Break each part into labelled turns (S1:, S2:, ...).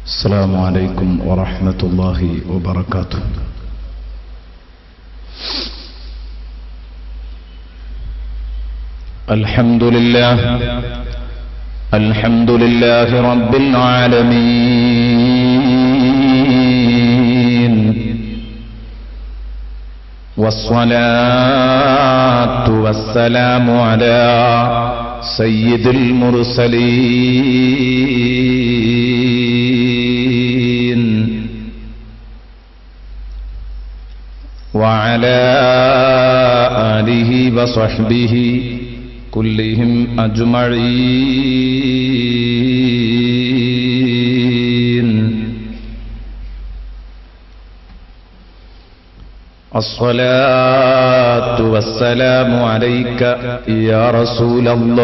S1: السلام عليكم ورحمة الله وبركاته. الحمد لله رب العالمين، والصلاة والسلام على سيد المرسلين وعلى آله وصحبه كلهم أجمعين. الصلاة والسلام عليك يا رسول الله،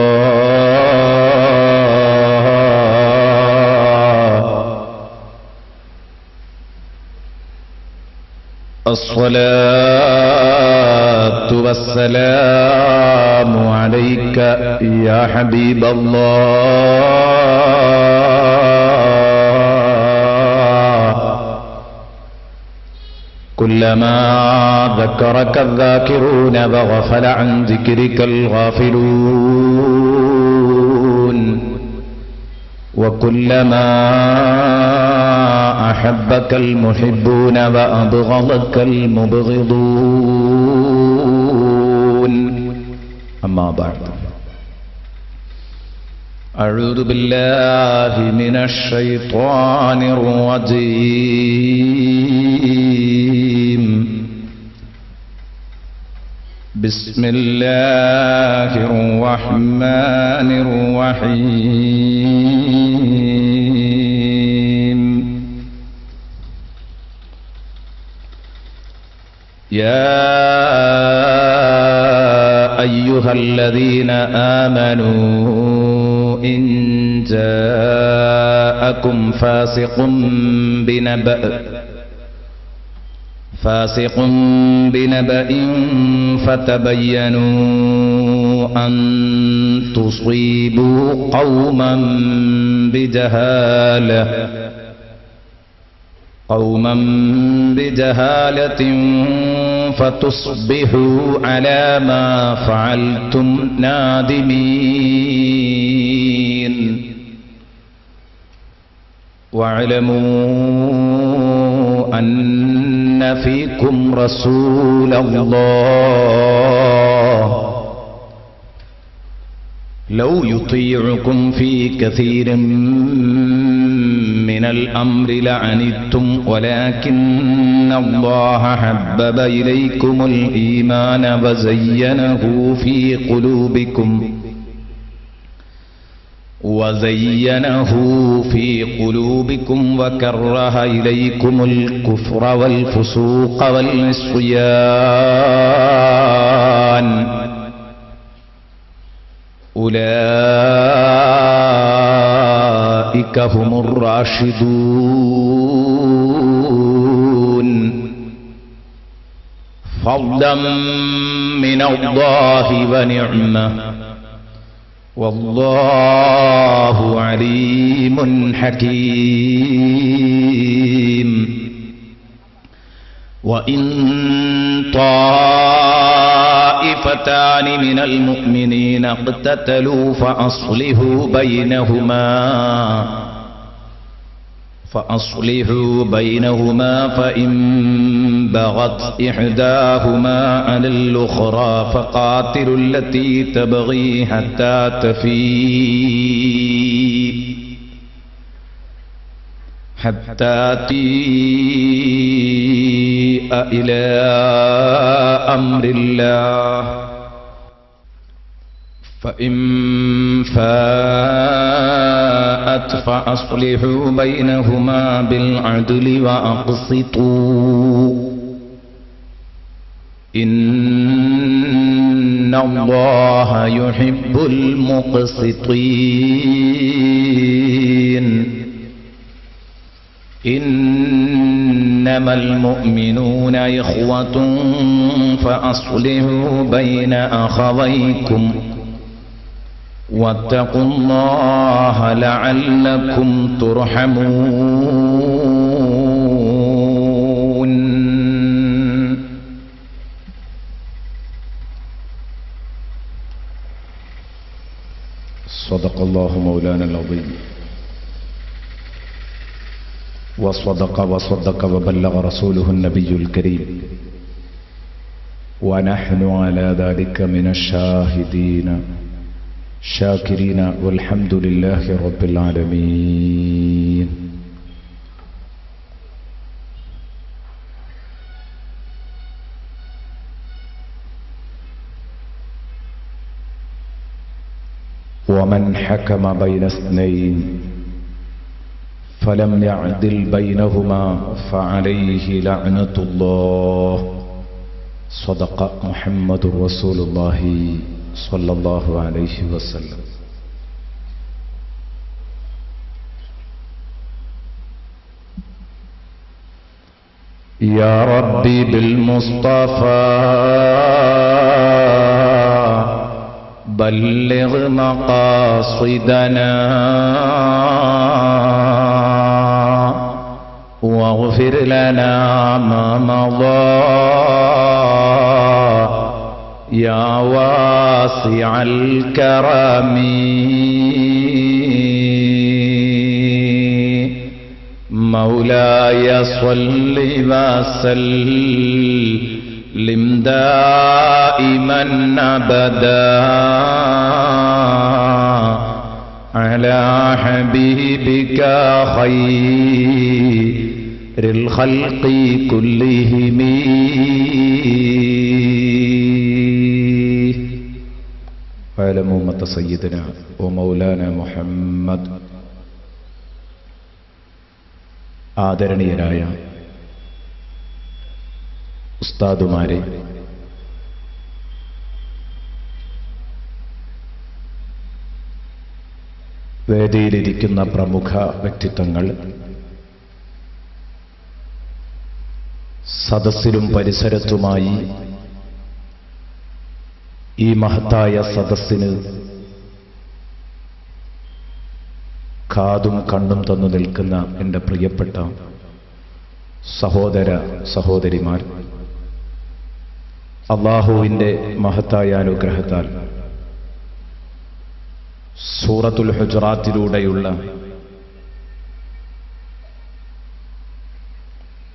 S1: الصلاة والسلام عليك يا حبيب الله. كلما ذكرك الذاكرون وغفل عن ذكرك الغافلون، وكلما أحبك المحبون وأبغضك المبغضون. أما بعد، أعوذ بالله من الشيطان الرجيم. بسم الله الرحمن الرحيم. يا أيها الذين آمنوا إن جاءكم فاسق بنبأ فتبينوا أن تصيبوا قوما بجهالة فتصبحوا على ما فعلتم نادمين. واعلموا أن فيكم رسول الله لو يطيعكم في كثير من الأمر لعنتم، ولكن الله حبب إليكم الإيمان وزينه في قلوبكم وكره إليكم الكفر والفسوق والعصيان. أولئك هم الراشدون فضلا من الله ونعمة، والله عليم حكيم. وإن طائفتان من المؤمنين اقتتلوا فأصلحوا بينهما فإن بغت إحداهما على الأخرى فقاتلوا التي تبغي حتى تفيء إلى أمر الله، فإن فاءت فأصلحوا بينهما بالعدل وأقسطوا، إن الله يحب المقسطين. إنما المؤمنون إخوة فأصلحوا بين أخويكم واتقوا الله لعلكم ترحمون. صدق الله مولانا العظيم وصدق وبلغ رسوله النبي الكريم ونحن على ذلك من الشاهدين شاكرين والحمد لله رب العالمين. ومن حكم بين اثنين فلم يعدل بينهما فعليه لعنة الله. صدق محمد رسول الله صلى الله عليه وسلم. يا ربي بالمصطفى بلغ مقاصدنا واغفر لنا ما مضى يا واسع الكرم. مولاي صل وسلم دائما أبدا على حبيبك خير الخلق كلهم. وعلم أمة سيدنا ومولانا محمد. ആദരണീയരായ ഉസ്താദുമാരെ, വേദിയിലിരിക്കുന്ന പ്രമുഖ വ്യക്തിത്വങ്ങൾ, സദസ്സിലും പരിസരത്തുമായി ഈ മഹത്തായ സദസ്സിന് കാതും കണ്ണും തന്നു നിൽക്കുന്ന എൻ്റെ പ്രിയപ്പെട്ട സഹോദര സഹോദരിമാർ, അല്ലാഹുവിൻ്റെ മഹത്തായ അനുഗ്രഹത്താൽ സൂറത്തുൽ ഹുജറാത്തിലൂടെയുള്ള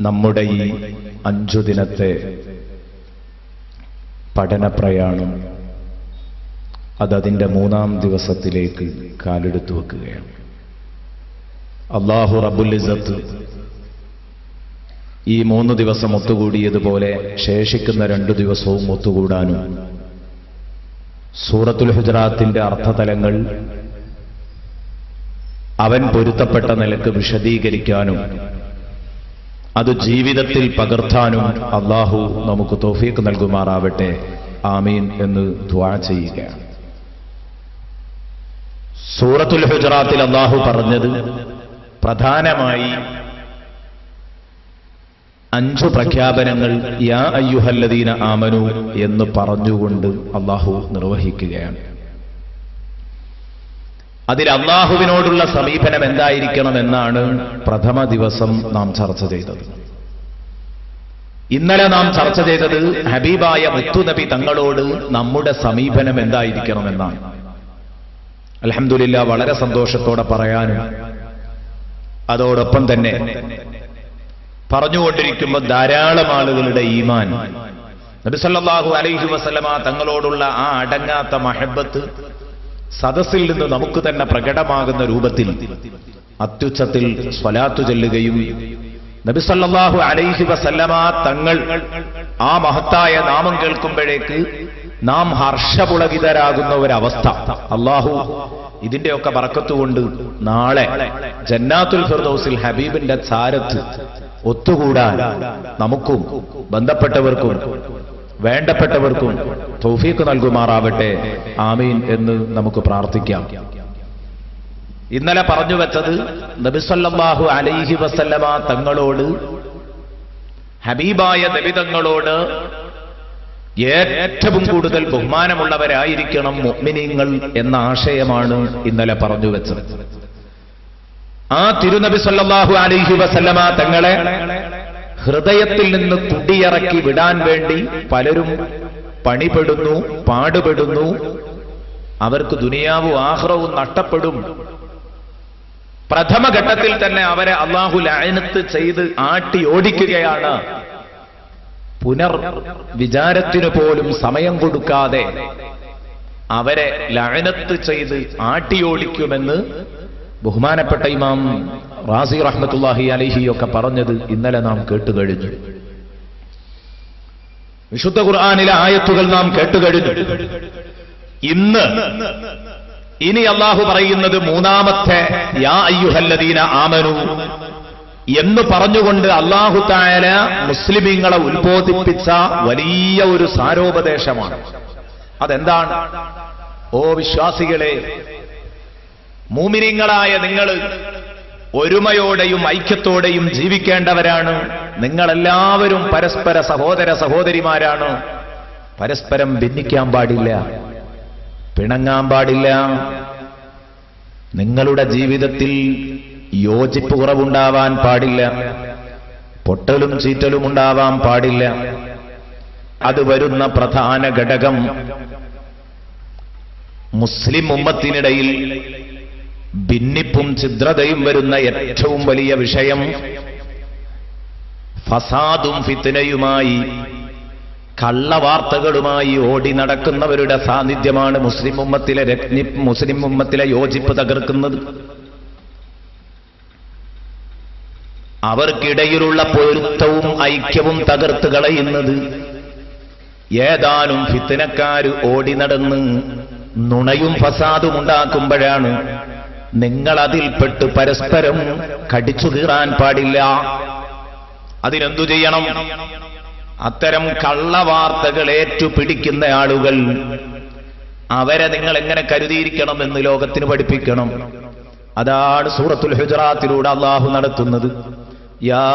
S1: നമ്മുടെ ഈ 5 ദിനത്തെ പഠന പ്രയാണം അതതിൻ്റെ 3-ാം ദിവസത്തിലേക്ക് കാലെടുത്തു വെക്കുകയാണ്. അല്ലാഹു റബ്ബുൽ ഇസ്സത്ത് ഈ 3 ദിവസം ഒത്തുകൂടിയതുപോലെ ശേഷിക്കുന്ന 2 ദിവസവും ഒത്തുകൂടാനും സൂറത്തുൽ ഹുജറാത്തിന്റെ അർത്ഥതലങ്ങൾ അവൻ പൊരുത്തപ്പെട്ട നിലക്ക് വിശദീകരിക്കാനും അത് ജീവിതത്തിൽ പകർത്താനും അല്ലാഹു നമുക്ക് തൗഫീഖ് നൽകുമാറാവട്ടെ. ആമീൻ എന്ന് ദുആ ചെയ്യുകയാണ്. സൂറത്തുൽ ഹുജറാത്തിൽ അല്ലാഹു പറഞ്ഞത് പ്രധാനമായി 5 പ്രഖ്യാപനങ്ങൾ യാ അയ്യുഹല്ലദീന ആമനു എന്ന് പറഞ്ഞുകൊണ്ട് അല്ലാഹു നിർവഹിക്കുകയാണ്. അതിൽ അല്ലാഹുവിനോടുള്ള സമീപനം എന്തായിരിക്കണമെന്നാണ് പ്രഥമ ദിവസം നാം ചർച്ച ചെയ്തത്. ഇന്നലെ നാം ചർച്ച ചെയ്തത് ഹബീബായ മുത്തുനബി തങ്ങളോട് നമ്മുടെ സമീപനം എന്തായിരിക്കണമെന്നാണ്. അൽഹംദുലില്ലാഹ് വളരെ സന്തോഷത്തോടെ പറയാനും അതോടൊപ്പം തന്നെ പറഞ്ഞുകൊണ്ടിരിക്കുമ്പോൾ ധാരാളം ആളുകളുടെ ഈമാൻ നബി സല്ലല്ലാഹു അലൈഹി വസല്ലമ തങ്ങളോടുള്ള ആ അടങ്ങാത്ത മഹബത്ത് സദസ്സിൽ നിന്ന് നമുക്ക് തന്നെ പ്രകടമാകുന്ന രൂപത്തിൽ അത്യുച്ചത്തിൽ സ്വലാത്തു ചൊല്ലുകയും നബി സല്ലല്ലാഹു അലൈഹി വസല്ലമ തങ്ങൾ ആ മഹത്തായ നാമം കേൾക്കുമ്പോഴേക്ക് നാം ഹർഷപുളകിതരാകുന്ന ഒരവസ്ഥ അല്ലാഹു ഇതിന്റെയൊക്കെ ബറക്കത്തുകൊണ്ട് നാളെ ജന്നാത്തുൽ ഫിർദൗസിൽ ഹബീബിന്റെ ചാരത്ത് ഒത്തുകൂടാൻ നമുക്കും ബന്ധപ്പെട്ടവർക്കും വേണ്ടപ്പെട്ടവർക്കും തൗഫീഖ് നൽകുമാറാവട്ടെ. ആമീൻ എന്ന് നമുക്ക് പ്രാർത്ഥിക്കാം. ഇന്നലെ പറഞ്ഞു വെച്ചത് നബി സല്ലല്ലാഹു അലൈഹി വസല്ലമ തങ്ങളോട് ഹബീബായ നബി തങ്ങളോട് ഏറ്റവും കൂടുതൽ ബഹുമാനമുള്ളവരായിരിക്കണം മുഅ്മിനീങ്ങൾ എന്ന ആശയമാണ് ഇന്നലെ പറഞ്ഞു വെച്ചത്. ആ തിരുനബി സല്ലല്ലാഹു അലൈഹി വസല്ലമ തങ്ങളെ ഹൃദയത്തിൽ നിന്ന് കുടിയിറക്കി വിടാൻ വേണ്ടി പലരും പണിപ്പെടുന്നു, പാടുപെടുന്നു. അവർക്ക് ദുനിയാവും ആഖിറവും നഷ്ടപ്പെടും. പ്രഥമഘട്ടത്തിൽ തന്നെ അവരെ അല്ലാഹു ലഅനത്ത് ചെയ്ത് ആട്ടി ഓടിക്കുകയാണ്. പുനർ വിചാരത്തിനു പോലും സമയം കൊടുക്കാതെ അവരെ ലഅനത്ത് ചെയ്ത് ആട്ടിയോടിക്കുമെന്ന് ബഹുമാനപ്പെട്ട ഇമാം റാസി റഹ്മത്തുള്ളാഹി അലൈഹിയൊക്കെ പറഞ്ഞത് ഇന്നലെ നാം കേട്ടുകഴിഞ്ഞു. വിശുദ്ധ ഖുർആനിലെ ആയത്തുകൾ നാം കേട്ടുകഴിഞ്ഞു. ഇനി അല്ലാഹു പറയുന്നത് മൂന്നാമത്തെ യാ അയ്യുഹല്ലദീന ആമനു എന്ന് പറഞ്ഞുകൊണ്ട് അല്ലാഹു തആല മുസ്ലിമീങ്ങളെ ഉത്ബോധിപ്പിച്ച വലിയ ഒരു സാരോപദേശമാണ്. അതെന്താണ്? ഓ വിശ്വാസികളെ, മുഅ്മിനീങ്ങളായ നിങ്ങൾ ഒരുമയോടെയും ഐക്യത്തോടെയും ജീവിക്കേണ്ടവരാണ്. നിങ്ങളെല്ലാവരും പരസ്പര സഹോദര സഹോദരിമാരാണ്. പരസ്പരം ഭിന്നിക്കാൻ പാടില്ല, പിണങ്ങാൻ പാടില്ല. നിങ്ങളുടെ ജീവിതത്തിൽ യോജിപ്പ് കുറവുണ്ടാവാൻ പാടില്ല, പൊട്ടലും ചീറ്റലും ഉണ്ടാവാൻ പാടില്ല. അത് വരുന്ന പ്രധാന ഘടകം മുസ്ലിം ഉമ്മത്തിനിടയിൽ ഭിന്നിപ്പും ഛിദ്രതയും വരുന്ന ഏറ്റവും വലിയ വിഷയം ഫസാദും ഫിത്നയുമായി കള്ളവാർത്തകളുമായി ഓടി നടക്കുന്നവരുടെ സാന്നിധ്യമാണ് മുസ്ലിം ഉമ്മത്തിലെ യോജിപ്പ് തകർക്കുന്നത്. അവർക്കിടയിലുള്ള പൊരുത്തവും ഐക്യവും തകർത്ത് കളയുന്നത് ഏതാനും ഫിത്നക്കാര് ഓടി നടന്ന് നുണയും ഫസാദും ഉണ്ടാക്കുമ്പോഴാണ്. നിങ്ങൾ അതിൽപ്പെട്ട് പരസ്പരം കടിച്ചു കീറാൻ പാടില്ല. അതിനെന്തു ചെയ്യണം? അത്തരം കള്ളവാർത്തകൾ ഏറ്റുപിടിക്കുന്ന ആളുകൾ, അവരെ നിങ്ങൾ എങ്ങനെ കരുതിയിരിക്കണം എന്ന് ലോകത്തിന് പഠിപ്പിക്കണം. അതാണ് സൂറത്തുൽ ഹുജറാത്തിലൂടെ അല്ലാഹു നടത്തുന്നത്. യാ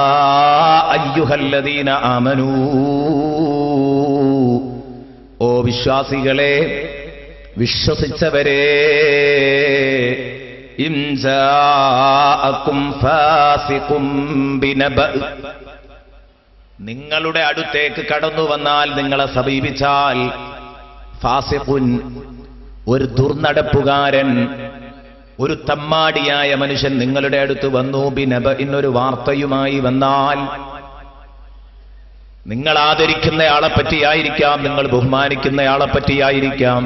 S1: അയ്യുഹല്ലദീന ആമനൂ, ഓ വിശ്വാസികളെ, വിശ്വസിച്ചവരെ, ഇൻ ജാഅകും ഫാസിഖും ബിനബ, നിങ്ങളുടെ അടുത്തേക്ക് കടന്നു വന്നാൽ, നിങ്ങളെ സമീപിച്ചാൽ, ഫാസിഖുൻ, ഒരു ദുർനടപ്പുകാരൻ, ഒരു തമ്മാടിയായ മനുഷ്യൻ നിങ്ങളുടെ അടുത്ത് വന്നു, ബിനബ, ഇന്നൊരു വാർത്തയുമായി വന്നാൽ, നിങ്ങൾ ആദരിക്കുന്നയാളെ പറ്റിയായിരിക്കാം, നിങ്ങൾ ബഹുമാനിക്കുന്നയാളെ പറ്റിയായിരിക്കാം,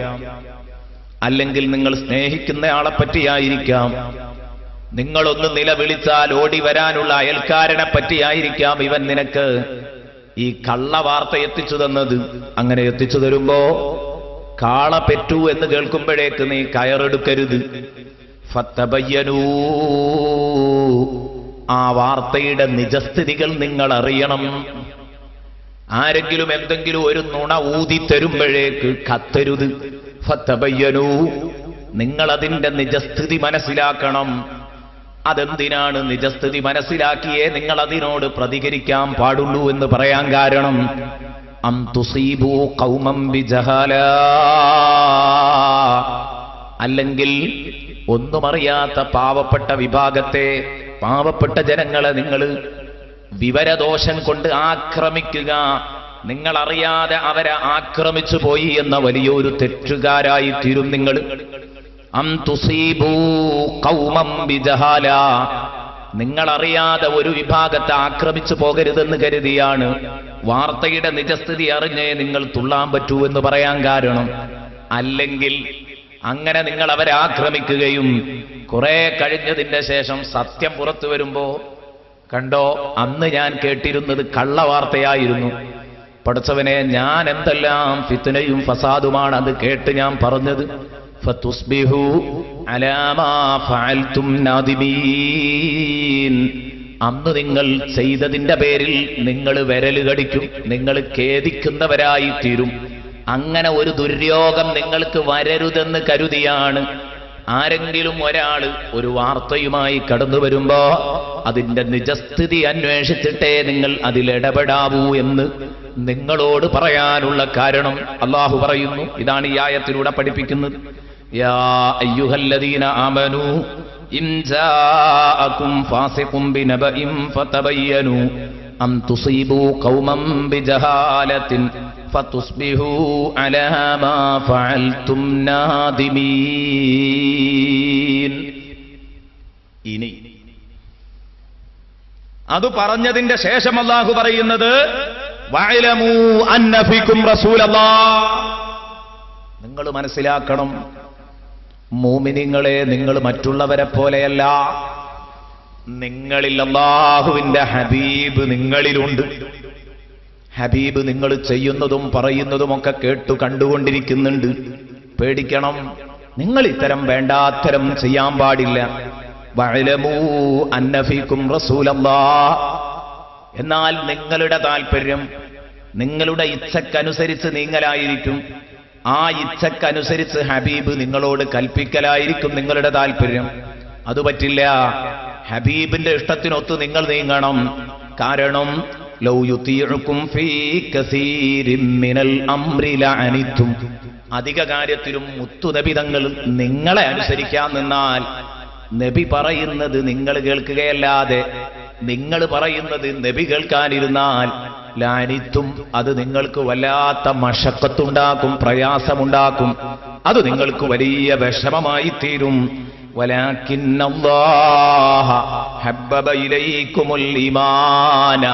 S1: അല്ലെങ്കിൽ നിങ്ങൾ സ്നേഹിക്കുന്നയാളെ പറ്റിയായിരിക്കാം, നിങ്ങളൊന്ന് നിലവിളിച്ചാൽ ഓടി വരാനുള്ള അയൽക്കാരനെ പറ്റിയായിരിക്കാം ഇവൻ നിനക്ക് ഈ കള്ളവാർത്ത എത്തിച്ചു തന്നത്. അങ്ങനെ എത്തിച്ചു തരുമ്പോ കാള പെറ്റു എന്ന് കേൾക്കുമ്പോഴേക്ക് നീ കയറെടുക്കരുത്. ഫത്തബയ്യനൂ, ആ വാർത്തയുടെ നിജസ്ഥിതികൾ നിങ്ങൾ അറിയണം. ആരെങ്കിലും എന്തെങ്കിലും ഒരു നുണ ഊതി തരുമ്പോഴേക്ക് കത്തരുത്. ഫത്തബയ്യനൂ, നിങ്ങളതിന്റെ നിജസ്ഥിതി മനസ്സിലാക്കണം. അതെന്തിനാണ് നിജസ്ഥിതി മനസ്സിലാക്കിയേ നിങ്ങൾ അതിനോട് പ്രതികരിക്കാൻ പാടുള്ളൂ എന്ന് പറയാൻ കാരണം, അം തുസീബൂ ഖൗമൻ ബിജഹാല, അല്ലെങ്കിൽ ഒന്നുമറിയാത്ത പാവപ്പെട്ട വിഭാഗത്തെ, പാവപ്പെട്ട ജനങ്ങളെ നിങ്ങൾ വിവരദോഷം കൊണ്ട് ആക്രമിക്കുക, നിങ്ങളറിയാതെ അവരെ ആക്രമിച്ചു പോയി എന്ന വലിയൊരു തെറ്റുകാരായി തീരും നിങ്ങൾ. അം തുസീബൂ ഖൗമൻ ബിജഹാല, നിങ്ങളറിയാതെ ഒരു വിഭാഗത്തെ ആക്രമിച്ചു പോകരുതെന്ന് കരുതിയാണ് വാർത്തയുടെ നിജസ്ഥിതി അറിഞ്ഞേ നിങ്ങൾ തുള്ളാൻ പറ്റൂ എന്ന് പറയാൻ കാരണം. അല്ലെങ്കിൽ അങ്ങനെ നിങ്ങൾ അവരെ ആക്രമിക്കുകയും കുറെ കഴിഞ്ഞതിന്റെ ശേഷം സത്യം പുറത്തു വരുമ്പോ, കണ്ടോ അന്ന് ഞാൻ കേട്ടിരുന്നത് കള്ളവാർത്തയായിരുന്നു, പടച്ചവനെ ഞാൻ എന്തെല്ലാം ഫിത്നയും ഫസാദുമാണ് അത് കേട്ട് ഞാൻ പറഞ്ഞത്. ഫതുസ്ബിഹു അലാ മാ ഫഅൽതും നാദിമീൻ, അന്ന് നിങ്ങൾ ചെയ്തതിന്റെ പേരിൽ നിങ്ങൾ വിരല് കടിക്കും, നിങ്ങൾ ഖേദിക്കുന്നവരായി തീരും. അങ്ങനെ ഒരു ദുര്യോഗം നിങ്ങൾക്ക് വരരുതെന്ന് കരുതിയാണ് ആരെങ്കിലും ഒരാൾ ഒരു വാർത്തയുമായി കടന്നു വരുമ്പോ അതിന്റെ നിജസ്ഥിതി അന്വേഷിച്ചിട്ടേ നിങ്ങൾ അതിലിടപെടാവൂ എന്ന് നിങ്ങളോട് പറയാനുള്ള കാരണം അല്ലാഹു പറയുന്നു. ഇതാണ് ഈ ആയത്തിലൂടെ പഠിപ്പിക്കുന്നത്. യാ അയ്യുഹല്ലദീന ആമനൂ ഇൻ ജാഅകും ഫാസിഖും ബിനബഇൻ ഫതബയ്യനൂ അൻ തുസീബൂ ഖൗമൻ ബിജഹാലത്തിൻ ഫതുസ്ബിഹൂ അലാ മാ ഫഅൽതും നാദിമീൻ. ഇനി അത് പറഞ്ഞതിന്റെ ശേഷം അല്ലാഹു പറയുന്നത് വഅലമൂ അന്ന ഫീകും റസൂലല്ലാഹ്. നിങ്ങൾ മനസ്സിലാക്കണം, മുഅ്മിനീങ്ങളെ, നിങ്ങൾ മറ്റുള്ളവരെ പോലെയല്ല. നിങ്ങളിൽ അല്ലാഹുവിന്റെ ഹബീബ് നിങ്ങളിലുണ്ട്. ഹബീബ് നിങ്ങൾ ചെയ്യുന്നതും പറയുന്നതുമൊക്കെ കേട്ടു കണ്ടുകൊണ്ടിരിക്കുന്നുണ്ട്. പേടിക്കണം, നിങ്ങൾ ഇത്തരം വേണ്ടാത്തരം ചെയ്യാൻ പാടില്ല. വഅലമൂ അന്ന ഫീകും റസൂലല്ലാഹ്. എന്നാൽ നിങ്ങളുടെ താല്പര്യം നിങ്ങളുടെ ഇച്ഛക്കനുസരിച്ച് നീങ്ങലായിരിക്കും. ആ ഇച്ഛക്കനുസരിച്ച് ഹബീബ് നിങ്ങളോട് കൽപ്പിക്കലായിരിക്കും നിങ്ങളുടെ താല്പര്യം. അത് പറ്റില്ല. ഹബീബിന്റെ ഇഷ്ടത്തിനൊത്ത് നിങ്ങൾ നീങ്ങണം. കാരണം ലൗ യുതീഉകും ഫീ കസീരിൻ മിനൽ അംരി ലഅനിതും. അധിക കാര്യത്തിലും മുത്തുനബി തങ്ങൾ നിങ്ങളെ അനുസരിക്കാൻ നിന്നാൽ, നബി പറയുന്നത് നിങ്ങൾ കേൾക്കുകയല്ലാതെ നിങ്ങൾ പറയുന്നത് നബി കേൾക്കാനിരുന്നാൽ ലാനിത്തും, അത് നിങ്ങൾക്ക് വല്ലാത്ത മശക്കത്തുണ്ടാക്കും, പ്രയാസമുണ്ടാക്കും. അത് നിങ്ങൾക്ക് വലിയ വിഷമമായി തീരും. വലാകിന്നല്ലാഹ ഹബ്ബബ ഇലൈക്കുമുൽ ഈമാന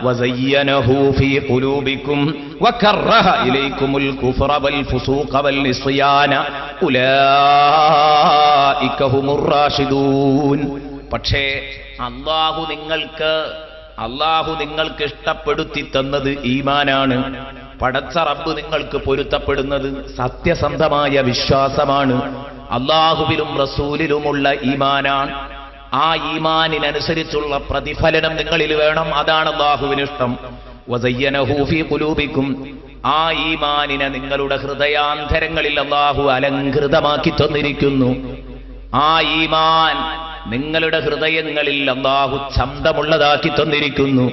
S1: വസയ്യനഹു ഫീ ഖുലൂബിക്കും വകറഹ ഇലൈക്കുമുൽ കുഫ്ര വൽ ഫുസൂഖ വൽ ഇസ്യാന ഉലൈക ഹുമുർ റാഷിദൂൻ. പക്ഷേ അല്ലാഹു നിങ്ങൾക്ക് ഇഷ്ടപ്പെടുത്തി തന്നത് ഈമാനാണ്. പടച്ച റബ്ബ് നിങ്ങൾക്ക് പൊരുത്തപ്പെടുന്നത് സത്യസന്ധമായ വിശ്വാസമാണ്. അല്ലാഹുവിലും റസൂലിലുമുള്ള ഈമാനാണ്. ആ ഈമാനിനനുസരിച്ചുള്ള പ്രതിഫലനം നിങ്ങളിൽ വേണം. അതാണ് അല്ലാഹുവിന് ഇഷ്ടം. വസയ്യനഹു ഫീ ഖുലൂബിക്കും. ആ ഈമാനിനെ നിങ്ങളുടെ ഹൃദയാന്തരങ്ങളിൽ അല്ലാഹു അലങ്കൃതമാക്കി തന്നിരിക്കുന്നു. ആ ഈമാൻ നിങ്ങളുടെ ഹൃദയങ്ങളിൽ അല്ലാഹു ചന്തമുള്ളതാക്കി തന്നിരിക്കുന്നു.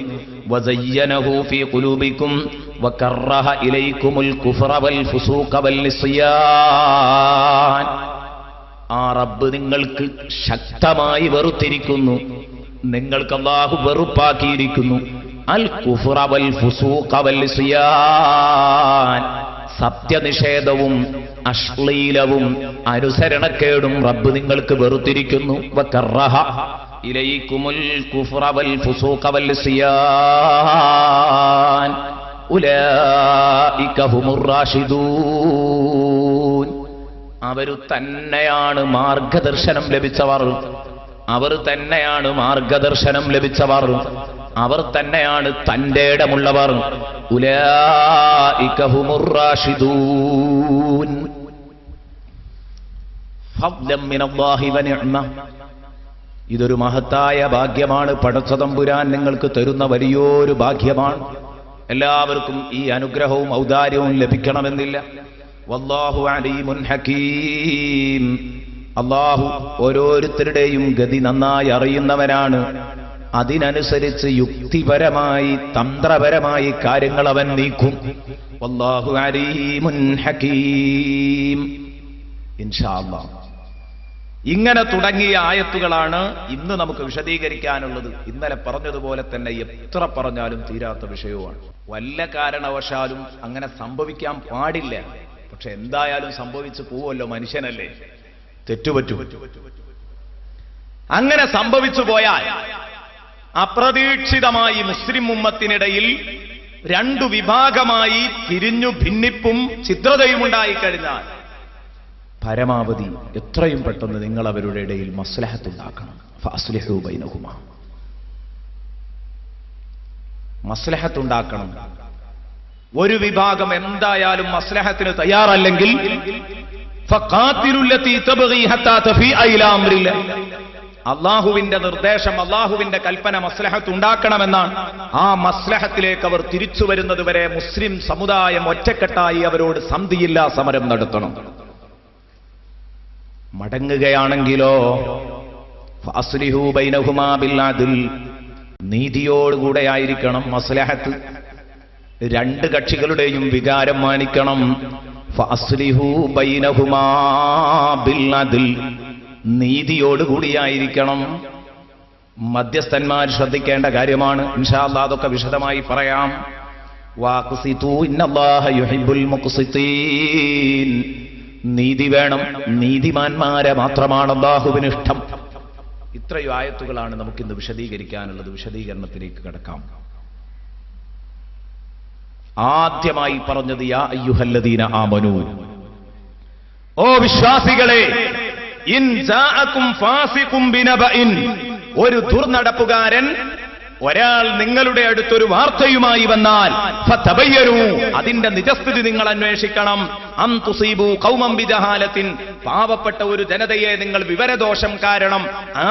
S1: വസയ്യനഹു ഫീ ഖുലൂബിക്കും വകറഹ ഇലൈക്കുമുൽ കുഫ്ര വൽ ഫുസൂഖ വൽ ഇസ്യാൻ. ആ റബ്ബ് നിങ്ങൾക്ക് ശക്തമായി വെറുത്തിരിക്കുന്നു. നിങ്ങൾക്ക് അല്ലാഹു വെറുപ്പാക്കിയിരിക്കുന്നു. അൽ കുഫ്ര വൽ ഫുസൂഖ വൽ ഇസ്യാൻ. സത്യനിഷേധവും അശ്ലീലവും അനുസരണക്കേടും റബ്ബ് നിങ്ങൾക്ക് വെറുത്തിരിക്കുന്നു. വകറഹ ഇലൈക്കുമുൽ കുഫ്ര വൽ ഫുസൂഖ വൽ ഇസ്യാൻ ഉലൈക ഹുമുർ റാഷിദൂൻ. അവർ തന്നെയാണ് മാർഗദർശനം ലഭിച്ചവർ. അവർ തന്നെയാണ് മാർഗദർശനം ലഭിച്ചവർ. അവർ തന്നെയാണ് തന്റെ ഇടമുള്ളവർ. ഉലൈക ഹുമുർ റാഷിദൂൻ. ഫദ്ലൻ മിനല്ലാഹി വനിഅമ. ഇതൊരു മഹത്തായ ഭാഗ്യമാണ്. പടച്ച തമ്പുരാൻ നിങ്ങൾക്ക് തരുന്ന വലിയൊരു ഭാഗ്യമാണ്. എല്ലാവർക്കും ഈ അനുഗ്രഹവും ഔദാര്യവും ലഭിക്കണമെന്നില്ല. വല്ലാഹു അലീമുൻ ഹകീം. അല്ലാഹു ഓരോരുത്തരുടെയും ഗതി നന്നായി അറിയുന്നവനാണ്. അതിനനുസരിച്ച് യുക്തിപരമായി തന്ത്രപരമായി കാര്യങ്ങൾ അവൻ നീക്കും. വല്ലാഹു അലീമുൻ ഹകീം. ഇൻഷാ അല്ലാഹ് ഇങ്ങനെ തുടങ്ങിയ ആയത്തുകളാണ് ഇന്ന് നമുക്ക് വിശദീകരിക്കാനുള്ളത്. ഇന്നലെ പറഞ്ഞതുപോലെ തന്നെ എത്ര പറഞ്ഞാലും തീരാത്ത വിഷയവുമാണ്. വല്ല കാരണവശാലും അങ്ങനെ സംഭവിക്കാൻ പാടില്ല. പക്ഷെ എന്തായാലും സംഭവിച്ചു പോവല്ലോ, മനുഷ്യനല്ലേ, തെറ്റുപറ്റും. അങ്ങനെ സംഭവിച്ചു പോയാൽ അപ്രതീക്ഷിതമായി മുസ്ലിം ഉമ്മത്തിനിടയിൽ രണ്ടു വിഭാഗമായി തിരിഞ്ഞു ഭിന്നിപ്പും ഛിദ്രതയും ഉണ്ടായിക്കഴിഞ്ഞാൽ പരമാവധി എത്രയും പെട്ടെന്ന് നിങ്ങൾ അവരുടെ ഇടയിൽ മസ്ലഹത്തുണ്ടാക്കണം. ഫഅസ്ലിഹൂ ബൈനഹുമാ. മസ്ലഹത്തുണ്ടാക്കണം. ഒരു വിഭാഗം എന്തായാലും മസ്ലഹത്തിന് തയ്യാറല്ലെങ്കിൽ ഫഖാതിലുല്ലതി തബ്ഗി ഹത്താ തഫീഅ ഇലാ അംരില്ലാഹ്. അല്ലാഹുവിന്റെ നിർദ്ദേശം, അല്ലാഹുവിന്റെ കൽപ്പന മസ്ലഹത്ത് ഉണ്ടാക്കണമെന്നാണ്. ആ മസ്ലഹത്തിലേക്ക് അവർ തിരിച്ചു വരുന്നത് വരെ മുസ്ലിം സമുദായം ഒറ്റക്കെട്ടായി അവരോട് സന്ധിയില്ലാ സമരം നടത്തണം. മടങ്ങുകയാണെങ്കിലോ ഫഅസ്ലിഹു ബൈനഹുമാ ബിൽ അദ്ൽ, നീതിയോടുകൂടെയായിരിക്കണം മസ്ലഹത്ത്. രണ്ട് കക്ഷികളുടെയും വികാരം മാനിക്കണം. ഫഅസ്ലിഹു ബൈനഹുമാ ബിൽ അദ്ൽ, നീതിയോടുകൂടിയായിരിക്കണം. മധ്യസ്ഥന്മാർ ശ്രദ്ധിക്കേണ്ട കാര്യമാണ്. ഇൻഷാ അല്ലാഹ് അതൊക്കെ വിശദമായി പറയാം. വഖ്സിതു ഇന്നല്ലാഹ യുഹിബ്ബുൽ മുഖ്സിതീൻ, നീതി വേണം. നീതിമാന്മാരെ മാത്രമാണ് അല്ലാഹുവിന് ഇഷ്ടം. ഇത്രയും ആയത്തുകളാണ് നമുക്കിന്ന് വിശദീകരിക്കാനുള്ളത്. വിശദീകരണത്തിലേക്ക് കടക്കാം. ആദ്യമായി പറഞ്ഞത് യാ അയ്യുഹല്ലദീന ആമനൂ, ഓ വിശ്വാസികളെ, ഇൻ ജാഅകും ഫാസിഖും ബിനബഇൻ, ഒരു ദുർനടപ്പുകാരൻ ഒരാൾ നിങ്ങളുടെ അടുത്തൊരു വാർത്തയുമായി വന്നാൽ ഫതബയ്യനൂ, അതിന്റെ നിജസ്ഥിതി നിങ്ങൾ അന്വേഷിക്കണം. അം തുസീബു ഖൗമൻ ബിജഹാലത്തിൻ, പാവപ്പെട്ട ഒരു ജനതയെ നിങ്ങൾ വിവരദോഷം കാരണം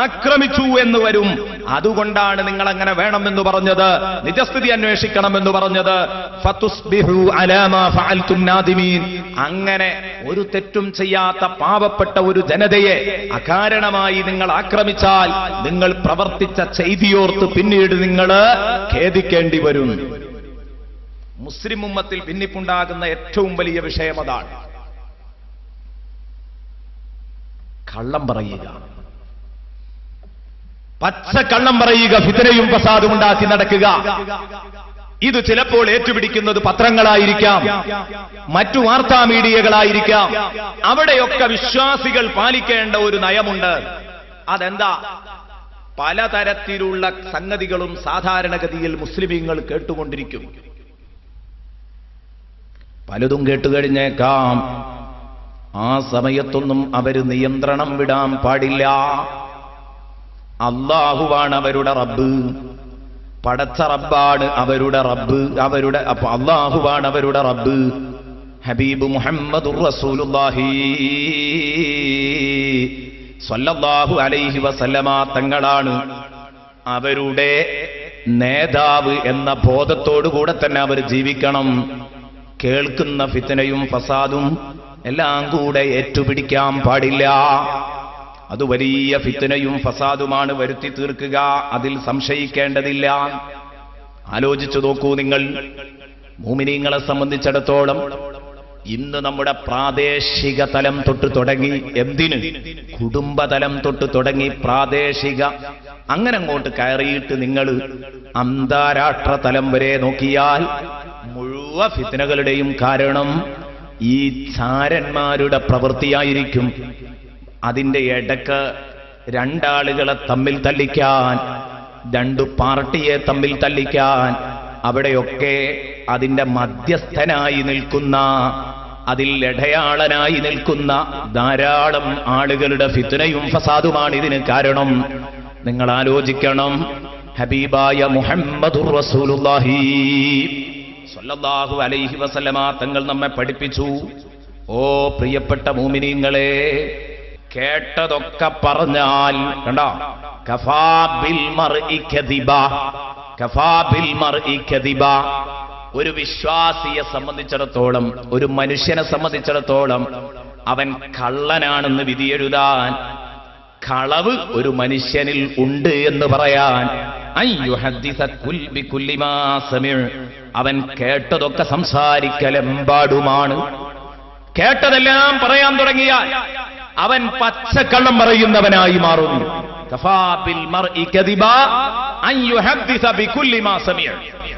S1: ആക്രമിച്ചു എന്ന് വരും. അതുകൊണ്ടാണ് നിങ്ങൾ അങ്ങനെ വേണമെന്ന് പറഞ്ഞത്, നിജസ്ഥിതി അന്വേഷിക്കണമെന്ന് പറഞ്ഞത്. ഫതുസ്ബിഹു അലാ മാ ഫഅൽതും നാദിമീൻ, അങ്ങനെ ഒരു തെറ്റും ചെയ്യാത്ത പാവപ്പെട്ട ഒരു ജനതയെ അകാരണമായി നിങ്ങൾ ആക്രമിച്ചാൽ നിങ്ങൾ പ്രവർത്തിച്ച ചെയ്തിയോർത്ത് പിന്നീട് നിങ്ങൾ ഖേദിക്കേണ്ടി വരും. മുസ്ലിം ഉമ്മത്തിൽ ഭിന്നിപ്പുണ്ടാകുന്ന ഏറ്റവും വലിയ വിഷയം അതാണ്. കള്ളം പറയുക, പച്ച കള്ളം പറയുക, ഫിത്നയും ഫസാദും ഉണ്ടാക്കി നടക്കുക. ഇത് ചിലപ്പോൾ ഏറ്റുപിടിക്കുന്നത് പത്രങ്ങളായിരിക്കാം, മറ്റു വാർത്താ മീഡിയകളായിരിക്കാം. അവിടെയൊക്കെ വിശ്വാസികൾ പാലിക്കേണ്ട ഒരു നയമുണ്ട്. അതെന്താ? പലതരത്തിലുള്ള സംഗതികളും സാധാരണഗതിയിൽ മുസ്ലിമീങ്ങൾ കേട്ടുകൊണ്ടിരിക്കും. പലതും കേട്ടുകഴിഞ്ഞേക്കാം. ആ സമയത്തൊന്നും അവര് നിയന്ത്രണം വിടാൻ പാടില്ല. അല്ലാഹുവാണ് അവരുടെ റബ്ബ്, പടച്ച റബ്ബാണ് അവരുടെ റബ്ബ്. അപ്പൊ അല്ലാഹുവാണ് അവരുടെ റബ്ബ്. ഹബീബ് മുഹമ്മദുർ റസൂലുള്ളാഹി സ്വല്ലല്ലാഹു അലൈഹി വസല്ലമ തങ്ങളാണ് അവരുടെ നേതാവ് എന്ന ബോധത്തോടുകൂടെ തന്നെ അവർ ജീവിക്കണം. കേൾക്കുന്ന ഫിത്നയും ഫസാദും എല്ലാം കൂടെ ഏറ്റുപിടിക്കാൻ പാടില്ല. അത് വലിയ ഫിത്നയും ഫസാദുമാണ് വരുത്തി തീർക്കുക, അതിൽ സംശയിക്കേണ്ടതില്ല. ആലോചിച്ചു നോക്കൂ നിങ്ങൾ. മുഅ്മിനീങ്ങളെ സംബന്ധിച്ചിടത്തോളം ഇന്ന് നമ്മുടെ പ്രാദേശിക തലം തൊട്ട് തുടങ്ങി, എന്തിന് കുടുംബതലം തൊട്ട് തുടങ്ങി പ്രാദേശിക, അങ്ങനെ അങ്ങോട്ട് കയറിയിട്ട് നിങ്ങൾ അന്താരാഷ്ട്ര തലം വരെ നോക്കിയാൽ മുഴുവൻ ഫിത്നകളുടെയും കാരണം ഈ ചാരന്മാരുടെ പ്രവൃത്തിയായിരിക്കും. അതിന്റെ ഇടക്ക് രണ്ടാളുകളെ തമ്മിൽ തല്ലിക്കാൻ, രണ്ടു പാർട്ടിയെ തമ്മിൽ തല്ലിക്കാൻ, അവിടെയൊക്കെ അതിന്റെ മധ്യസ്ഥനായി നിൽക്കുന്ന, അതിൽ ഇടയാളനായി നിൽക്കുന്ന ധാരാളം ആളുകളുടെ ഫിത്നയും ഫസാദുമാണ് ഇതിന് കാരണം. നിങ്ങൾ ആലോചിക്കണം. ഹബീബായ മുഹമ്മദുർ റസൂലുള്ളാഹി സ്വല്ലല്ലാഹു അലൈഹി വസല്ലമ തങ്ങൾ നമ്മെ പഠിപ്പിച്ചു. ഓ പ്രിയപ്പെട്ട മുഅ്മിനീങ്ങളെ, കേട്ടതൊക്കെ പറഞ്ഞാൽ കണ്ടോ, കഫാ ബിൽ മർഇ കദിബ, കഫാ ബിൽ മർഇ കദിബ. ഒരു വിശ്വാസിയെ സംബന്ധിച്ചിടത്തോളം, ഒരു മനുഷ്യനെ സംബന്ധിച്ചിടത്തോളം അവൻ കള്ളനാണെന്ന് വിധിയെഴുതാൻ, കളവ് ഒരു മനുഷ്യനിൽ ഉണ്ട് എന്ന് പറയാൻ, അവൻ കേട്ടതൊക്കെ സംസാരിക്കലെമ്പാടുമാണ്. കേട്ടതെല്ലാം പറയാൻ തുടങ്ങിയാൽ അവൻ പച്ചക്കള്ളം പറയുന്നവനായി മാറുന്നു.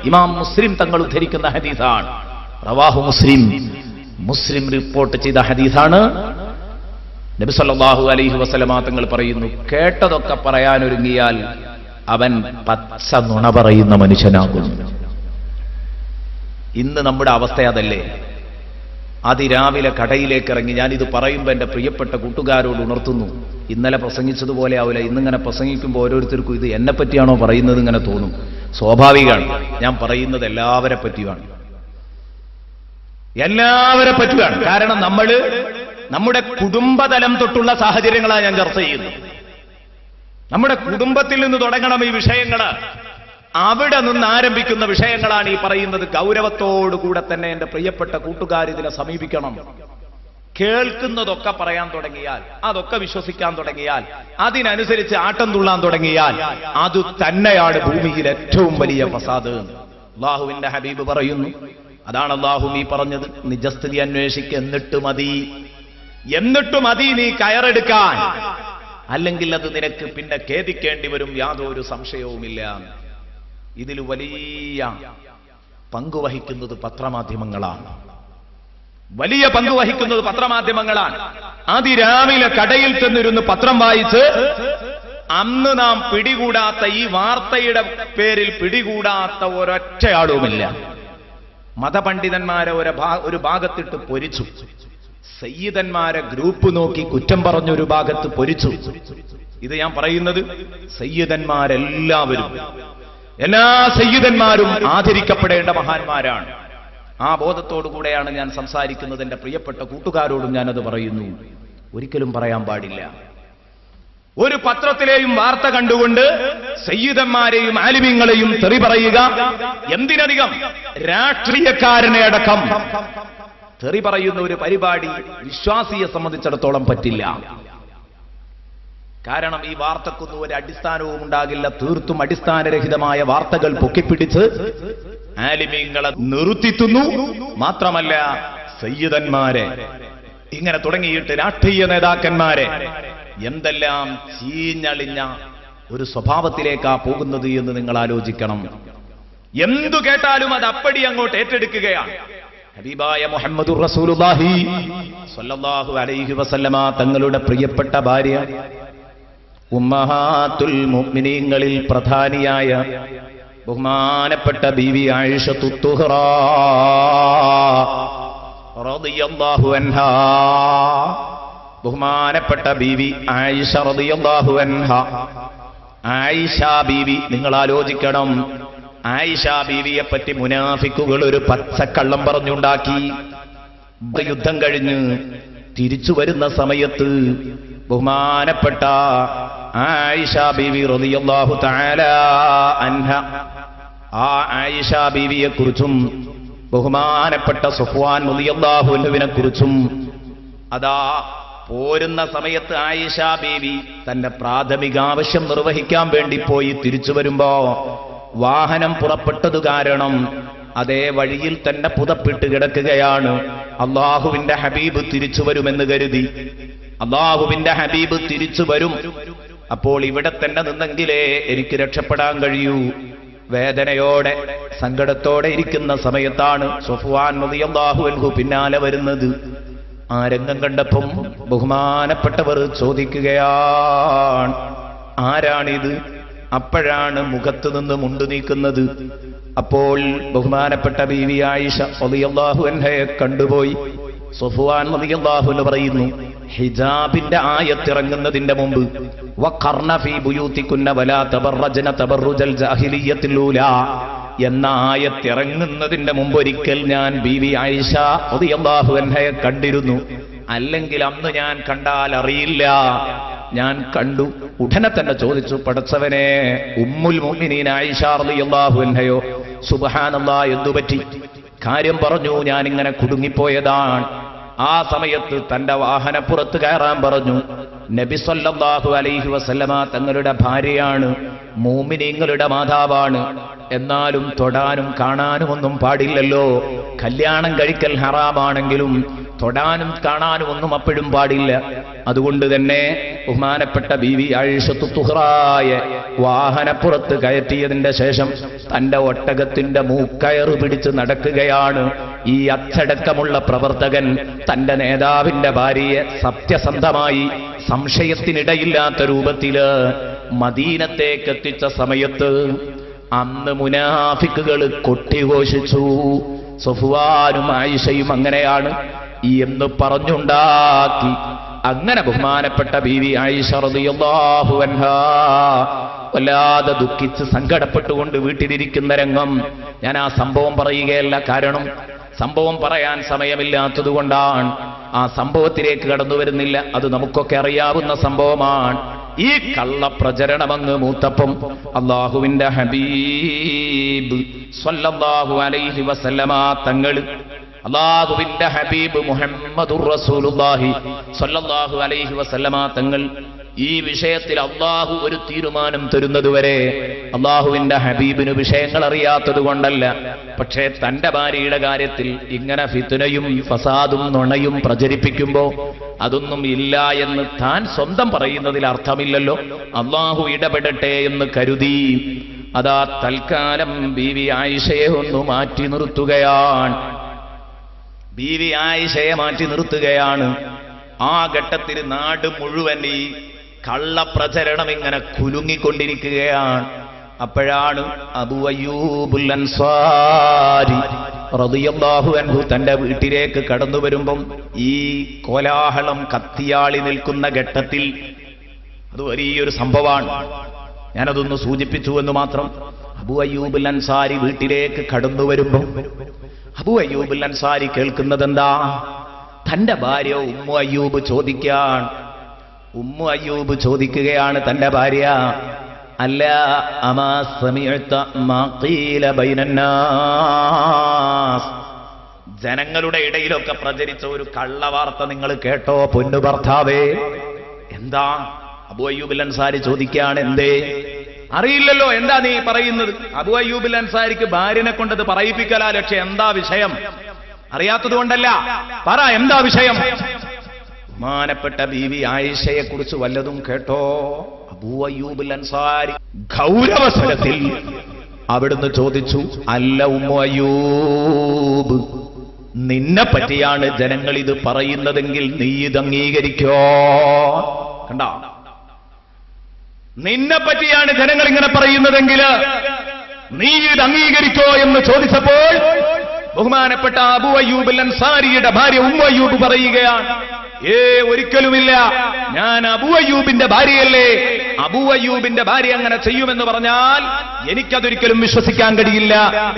S1: ഇമാം മുസ്ലിം തങ്ങൾ ഉദ്ധരിക്കുന്ന ഹദീസാണ്. റവാഹു മുസ്ലിം, മുസ്ലിം റിപ്പോർട്ട് ചെയ്ത ഹദീസാണ്. നബി സല്ലല്ലാഹു അലൈഹി വസല്ലമ തങ്ങൾ പറയുന്നു, കേട്ടതൊക്കെ പറയാനൊരുങ്ങിയാൽ അവൻ പച്ച നുണ പറയുന്ന മനുഷ്യനാകുന്നു. ഇന്ന് നമ്മുടെ അവസ്ഥ അതല്ലേ? അതിരാവിലെ കടയിലേക്ക് ഇറങ്ങി, ഞാനിത് പറയുമ്പോൾ എൻ്റെ പ്രിയപ്പെട്ട കൂട്ടുകാരോട് ഉണർത്തുന്നു, ഇന്നലെ പ്രസംഗിച്ചതുപോലെ ആവില്ല. ഇന്നിങ്ങനെ പ്രസംഗിക്കുമ്പോൾ ഓരോരുത്തർക്കും ഇത് എന്നെ പറ്റിയാണോ പറയുന്നത് ഇങ്ങനെ തോന്നും. സ്വാഭാവികമാണ്. ഞാൻ പറയുന്നത് എല്ലാവരെ പറ്റിയാണ്, എല്ലാവരെ പറ്റിയാണ്. കാരണം നമ്മുടെ കുടുംബതലം തൊട്ടുള്ള സാഹചര്യങ്ങളാണ് ഞാൻ ചർച്ച ചെയ്യുന്നത്. നമ്മുടെ കുടുംബത്തിൽ നിന്ന് തുടങ്ങണം ഈ വിഷയങ്ങള്. അവിടെ നിന്ന് ആരംഭിക്കുന്ന വിഷയങ്ങളാണ് ഈ പറയുന്നത്. ഗൗരവത്തോടുകൂടെ തന്നെ എൻ്റെ പ്രിയപ്പെട്ട കൂട്ടുകാർ ഇതിനെ സമീപിക്കണം. കേൾക്കുന്നതൊക്കെ പറയാൻ തുടങ്ങിയാൽ, അതൊക്കെ വിശ്വസിക്കാൻ തുടങ്ങിയാൽ, അതിനനുസരിച്ച് ആട്ടം തുള്ളാൻ തുടങ്ങിയാൽ അത് തന്നെയാണ് ഭൂമിയിൽ ഏറ്റവും വലിയ ഫസാദ്. അല്ലാഹുവിന്റെ ഹബീബ് പറയുന്നു. അതാണ് അല്ലാഹു ഈ പറഞ്ഞത്, നിജസ്ഥിതി അന്വേഷിക്ക്, എന്നിട്ട് മതി നീ കയറെടുക്കാൻ, അല്ലെങ്കിൽ അത് നിനക്ക് പിന്നെ ഖേദിക്കേണ്ടി വരും, യാതൊരു സംശയവുമില്ല. ഇതിൽ വലിയ പങ്കുവഹിക്കുന്നത് പത്രമാധ്യമങ്ങളാണ്. വലിയ പങ്കുവഹിക്കുന്നത് പത്രമാധ്യമങ്ങളാണ്. അതിരാവിലെ കടയിൽ ചെന്നിരുന്ന് പത്രം വായിച്ച് അന്ന് നാം പിടികൂടാത്ത, ഈ വാർത്തയുടെ പേരിൽ പിടികൂടാത്ത ഒരൊറ്റയാളുമില്ല. മതപണ്ഡിതന്മാരെ ഒരു ഭാഗത്തിട്ട് പൊരിച്ചു, സയ്യിദന്മാരെ ഗ്രൂപ്പ് നോക്കി കുറ്റം പറഞ്ഞൊരു ഭാഗത്ത് പൊരിച്ചു. ഇത് ഞാൻ പറയുന്നത് സയ്യിദന്മാരെല്ലാവരും, എല്ലാ സയ്യിദന്മാരും ആദരിക്കപ്പെടേണ്ട മഹാന്മാരാണ്. ആ ബോധത്തോടുകൂടെയാണ് ഞാൻ സംസാരിക്കുന്നത്. എന്റെ പ്രിയപ്പെട്ട കൂട്ടുകാരോടും ഞാനത് പറയുന്നു. ഒരിക്കലും പറയാൻ പാടില്ല. ഒരു പത്രത്തിലെയും വാർത്ത കണ്ടുകൊണ്ട് സയ്യിദന്മാരെയും ആലിമീങ്ങളെയും തെറി പറയുക, എന്തിനധികം രാഷ്ട്രീയക്കാരനെ അടക്കം തെറി പറയുന്ന ഒരു പരിപാടി വിശ്വാസിയെ സംബന്ധിച്ചിടത്തോളം പറ്റില്ല. കാരണം ഈ വാർത്തക്കൊന്നും ഒരു അടിസ്ഥാനവും ഉണ്ടാകില്ല. തീർത്തും അടിസ്ഥാനരഹിതമായ വാർത്തകൾ പൊക്കിപ്പിടിച്ച് ആലിമീങ്ങളെ നിർത്തിത്തുന്നു. മാത്രമല്ല സയ്യിദന്മാരെ, ഇങ്ങനെ തുടങ്ങിയിട്ട് രാഷ്ട്രീയ നേതാക്കന്മാരെ എന്തെല്ലാം ചീഞ്ഞളിഞ്ഞ ഒരു സ്വഭാവത്തിലേക്കാ പോകുന്നത് എന്ന് നിങ്ങൾ ആലോചിക്കണം. എന്തു കേട്ടാലും അത് അപ്പടി അങ്ങോട്ട് ഏറ്റെടുക്കുകയാണ്. ഹബീബായ മുഹമ്മദുർ റസൂലുള്ളാഹി സ്വല്ലല്ലാഹു അലൈഹി വസല്ലമ തങ്ങളുടെ പ്രിയപ്പെട്ട ഭാര്യ, ഉമ്മഹാത്തുൽ മുഅ്മിനീങ്ങളിൽ പ്രധാനിയായ ബഹുമാനപ്പെട്ട ബീവി ആയിഷത്തു തുഹ്റാ റളിയല്ലാഹു അൻഹാ, ബഹുമാനപ്പെട്ട ബീവി ആയിഷ റളിയല്ലാഹു അൻഹാ. ആയിഷ ബീവി, നിങ്ങൾ ആലോചിക്കണം, ആയിഷ ബീവിയെ പറ്റി മുനാഫിക്കുകൾ ഒരു പച്ചക്കള്ളം പറഞ്ഞുണ്ടാക്കി. യുദ്ധം കഴിഞ്ഞ് തിരിച്ചു വരുന്ന സമയത്ത് ബഹുമാനപ്പെട്ട ആയിഷ ബീവി റളിയല്ലാഹു തആല അൻഹ, ആ ആയിഷ ബീവിയെ കുറിച്ചും ബഹുമാനപ്പെട്ട സഫ്വാൻ റളിയല്ലാഹു അൻഹുവിനെ കുറിച്ചും അതാ പോരുന്ന സമയത്ത് ആയിഷ ബീവി തന്റെ പ്രാഥമിക ആവശ്യം നിർവഹിക്കാൻ വേണ്ടി പോയി തിരിച്ചു വരുമ്പോ വാഹനം പുറപ്പെട്ടത് കാരണം അതേ വഴിയിൽ തന്നെ പുതപ്പിട്ട് കിടക്കുകയാണ്. അള്ളാഹുവിന്റെ ഹബീബ് തിരിച്ചു വരുമെന്ന് കരുതി. അള്ളാഹുവിന്റെ ഹബീബ് തിരിച്ചു വരും, അപ്പോൾ ഇവിടെ തന്നെ നിന്നെങ്കിലേ എനിക്ക് രക്ഷപ്പെടാൻ കഴിയൂ. വേദനയോടെ സങ്കടത്തോടെ ഇരിക്കുന്ന സമയത്താണ് സഫ്വാൻ റളിയല്ലാഹു അൻഹു പിന്നാലെ വരുന്നത്. ആ രംഗം കണ്ടപ്പം ബഹുമാനപ്പെട്ടവർ ചോദിക്കുകയാണ്, ആരാണിത്? അപ്പോഴാണ് മുഖത്ത് നിന്ന് മുണ്ടു നീക്കുന്നത്. അപ്പോൾ ബഹുമാനപ്പെട്ട ബീവി ആയിഷ റളിയല്ലാഹു അൻഹയെ കണ്ടുപോയി. സഫ്വാൻ റളിയല്ലാഹു അൻഹു പറയുന്നു, ഹിജാബിന്റെ ആയത്തിറങ്ങുന്നതിന്റെ മുമ്പ് വഖർന ഫീ ബുയൂതികുന്ന വലാ തബറജ്ന തബറുജൽ ജാഹിലിയ്യത്തിൽ ഊലാ എന്ന ആയത്തിറങ്ങുന്നതിന്റെ മുമ്പ് ഒരിക്കൽ ഞാൻ ബീവി ആയിഷ റളിയല്ലാഹു അൻഹയെ കണ്ടിരുന്നു. അല്ലെങ്കിൽ അന്ന് ഞാൻ കണ്ടാൽ അറിയില്ല. ഞാൻ കണ്ടു. ഉടനെ തന്നെ ചോദിച്ചു, പടച്ചവനെ, ഉമ്മുൽ മുഅ്മിനീൻ ആയിഷ റളിയല്ലാഹു അൻഹയോ? സുബ്ഹാനല്ലാഹ്, എന്തുപറ്റി? കാര്യം പറഞ്ഞു, ഞാൻ ഇങ്ങനെ കുടുങ്ങിപ്പോയതാണ്. ആ സമയത്ത് തന്റെ വാഹനപ്പുറത്ത് കയറാൻ പറഞ്ഞു. നബി സല്ലല്ലാഹു അലൈഹി വസല്ലമ തങ്ങളുടെ ഭാര്യയാണ്, മുഅ്മിനീങ്ങളുടെ മാതാവാണ്. എന്നാലും തൊടാനും കാണാനും ഒന്നും പാടില്ലല്ലോ. കല്യാണം കഴിക്കൽ ഹറാമാണെങ്കിലും തൊടാനും കാണാനും ഒന്നും അപ്പോഴും പാടില്ല. അതുകൊണ്ട് തന്നെ ബഹുമാനപ്പെട്ട ബീവി ആയിഷത്തു തുഹ്റായെ വാഹനപ്പുറത്ത് കയറ്റിയതിന്റെ ശേഷം തന്റെ ഒട്ടകത്തിന്റെ മൂക്കയറ് പിടിച്ച് നടക്കുകയാണ്. ഈ അച്ചടക്കമുള്ള പ്രവർത്തകൻ തന്റെ നേതാവിന്റെ ഭാര്യയെ സത്യസന്ധമായി സംശയത്തിനിടയില്ലാത്ത രൂപത്തില് മദീനത്തേക്ക് എത്തിച്ച സമയത്ത് അന്ന് മുനാഫിക്കുകൾ കൊട്ടിഘോഷിച്ചു, സഫ്വാനും ആയിഷയും അങ്ങനെയാണ് എന്ന് പറഞ്ഞുണ്ടാക്കി. അങ്ങനെ ബഹുമാനപ്പെട്ട ബീവി ആയിഷ റളിയല്ലാഹു അൻഹാ വല്ലാതെ ദുഃഖിച്ച് സങ്കടപ്പെട്ടുകൊണ്ട് വീട്ടിലിരിക്കുന്ന രംഗം ഞാൻ ആ സംഭവം പറയുകയല്ല. കാരണം സംഭവം പറയാൻ സമയമില്ലാത്തതുകൊണ്ടാണ് ആ സംഭവത്തിലേക്ക് കടന്നു വരുന്നില്ല. അത് നമുക്കൊക്കെ അറിയാവുന്ന സംഭവമാണ്. ഈ കള്ളപ്രചരണമങ്ങ് മൂത്തപ്പം അല്ലാഹുവിന്റെ ഹബീബ് സ്വല്ലല്ലാഹു അലൈഹി വസല്ലമ തങ്ങൾ അല്ലാഹുവിന്റെ ഹബീബ് മുഹമ്മദുർ റസൂലുള്ളാഹി സ്വല്ലല്ലാഹു അലൈഹി വസല്ലമ തങ്ങൾ ഈ വിഷയത്തിൽ അള്ളാഹു ഒരു തീരുമാനം തരുന്നതുവരെ അള്ളാഹുവിന്റെ ഹബീബിന് വിഷയങ്ങൾ അറിയാത്തത് കൊണ്ടല്ല, പക്ഷേ തന്റെ ഭാര്യയുടെ കാര്യത്തിൽ ഇങ്ങനെ ഫിത്നയും ഫസാദും നുണയും പ്രചരിപ്പിക്കുമ്പോ അതൊന്നും ഇല്ല എന്ന് താൻ സ്വന്തം പറയുന്നതിൽ അർത്ഥമില്ലല്ലോ, അള്ളാഹു ഇടപെടട്ടെ എന്ന് കരുതി അതാ തൽക്കാലം ബീവി ആയിഷയെ ഒന്ന് മാറ്റി നിർത്തുകയാണ്. ബീവി ആയിഷയെ മാറ്റി നിർത്തുകയാണ്. ആ ഘട്ടത്തിൽ നാട് മുഴുവൻ ഈ കള്ളപ്രചരണം ഇങ്ങനെ കുലുങ്ങിക്കൊണ്ടിരിക്കുകയാണ്. അപ്പോഴാണ് അബൂ അയ്യൂബുൽ അൻസാരി റളിയല്ലാഹു അൻഹു തന്റെ വീട്ടിലേക്ക് കടന്നു വരുമ്പം ഈ കോലാഹലം കത്തിയാളി നിൽക്കുന്ന ഘട്ടത്തിൽ, അത് വലിയൊരു സംഭവമാണ്, ഞാനതൊന്ന് സൂചിപ്പിച്ചു എന്ന് മാത്രം. അബൂ അയ്യൂബുൽ അൻസാരി വീട്ടിലേക്ക് കടന്നു വരുമ്പം അബൂ അയ്യൂബുൽ അൻസാരി കേൾക്കുന്നത് എന്താ? തന്റെ ഭാര്യ ഉമ്മു അയ്യൂബ് ചോദിക്കാൻ. ഉമ്മു അയ്യൂബ് ചോദിക്കുകയാണ് തന്റെ ഭാര്യ, അല്ല അമാ സമിഅത മാ ഖീല ബൈനന്നാസ്, ജനങ്ങളുടെ ഇടയിലൊക്കെ പ്രചരിച്ച ഒരു കള്ളവാർത്ത നിങ്ങൾ കേട്ടോ പൊന്നു ഭർത്താവേ? എന്താ? അബൂ അയ്യൂബുൽ അൻസാരി ചോദിക്കുകയാണ്. എന്തേ? അറിയില്ലല്ലോ, എന്താ നീ പറയുന്നത്? അബൂ അയ്യൂബുൽ അൻസാരിക്ക് ഭാര്യനെ കൊണ്ടത് പറയിപ്പിക്കലാ ലക്ഷ്യം. എന്താ വിഷയം? അറിയാത്തത് കൊണ്ടല്ല, പറ എന്താ വിഷയം? ബഹുമാനപ്പെട്ട ബീവി ആയിഷയെ കുറിച്ച് വല്ലതും കേട്ടോ? അബൂ അയ്യൂബുൽ അൻസാരി ഗൗരവസ്വരത്തിൽ അവിടുന്ന് ചോദിച്ചു, അല്ല ഉമ്മു അയ്യൂബ്, നിന്നെ പറ്റിയാണ് ജനങ്ങൾ ഇത് പറയുന്നതെങ്കിൽ നീ ഇത് അംഗീകരിക്കോ? കണ്ടോ, നിന്നെ പറ്റിയാണ് ജനങ്ങൾ ഇങ്ങനെ പറയുന്നതെങ്കിൽ നീ ഇത് അംഗീകരിക്കോ എന്ന് ചോദിച്ചപ്പോൾ ബഹുമാനപ്പെട്ട അബൂ അയ്യൂബുൽ അൻസാരിയുടെ ഭാര്യ ഉമ്മു അയ്യൂബ് പറയുകയാണ്, ഒരിക്കലുമില്ല, ഞാൻ അബൂ അയ്യൂബിന്റെ ഭാര്യയല്ലേ, അബൂ അയ്യൂബിന്റെ ഭാര്യ അങ്ങനെ ചെയ്യുമെന്ന് പറഞ്ഞാൽ എനിക്കതൊരിക്കലും വിശ്വസിക്കാൻ കഴിയില്ല,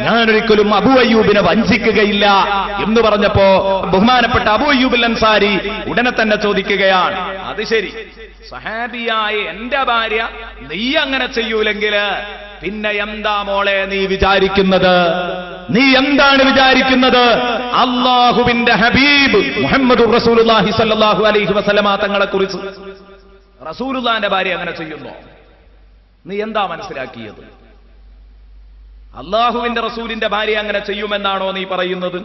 S1: ഞാനൊരിക്കലും അബൂ അയ്യൂബിനെ വഞ്ചിക്കുകയില്ല എന്ന് പറഞ്ഞപ്പോ ബഹുമാനപ്പെട്ട അബൂ അയ്യൂബുൽ അൻസാരി ഉടനെ തന്നെ ചോദിക്കുകയാണ്, അത് ശരി, സഹാബിയായ എന്റെ ഭാര്യ നീ അങ്ങനെ ചെയ്യൂലെങ്കിൽ പിന്നെ എന്താ മോളെ നീ വിചാരിക്കുന്നത്? നീ എന്താണ് വിചാരിക്കുന്നത്? അല്ലാഹുവിന്റെ ഹബീബ് മുഹമ്മദുർ റസൂലുള്ളാഹി സ്വല്ലല്ലാഹു അലൈഹി വസല്ലമ തങ്ങളെ കുറിച്ച് റസൂലുള്ളാഹിന്റെ ഭാര്യ അങ്ങനെ ചെയ്യുന്നു, നീ എന്താ മനസ്സിലാക്കിയത്? അല്ലാഹുവിന്റെ റസൂലിന്റെ ഭാര്യ അങ്ങനെ ചെയ്യുമെന്നാണോ നീ പറയുന്നത്?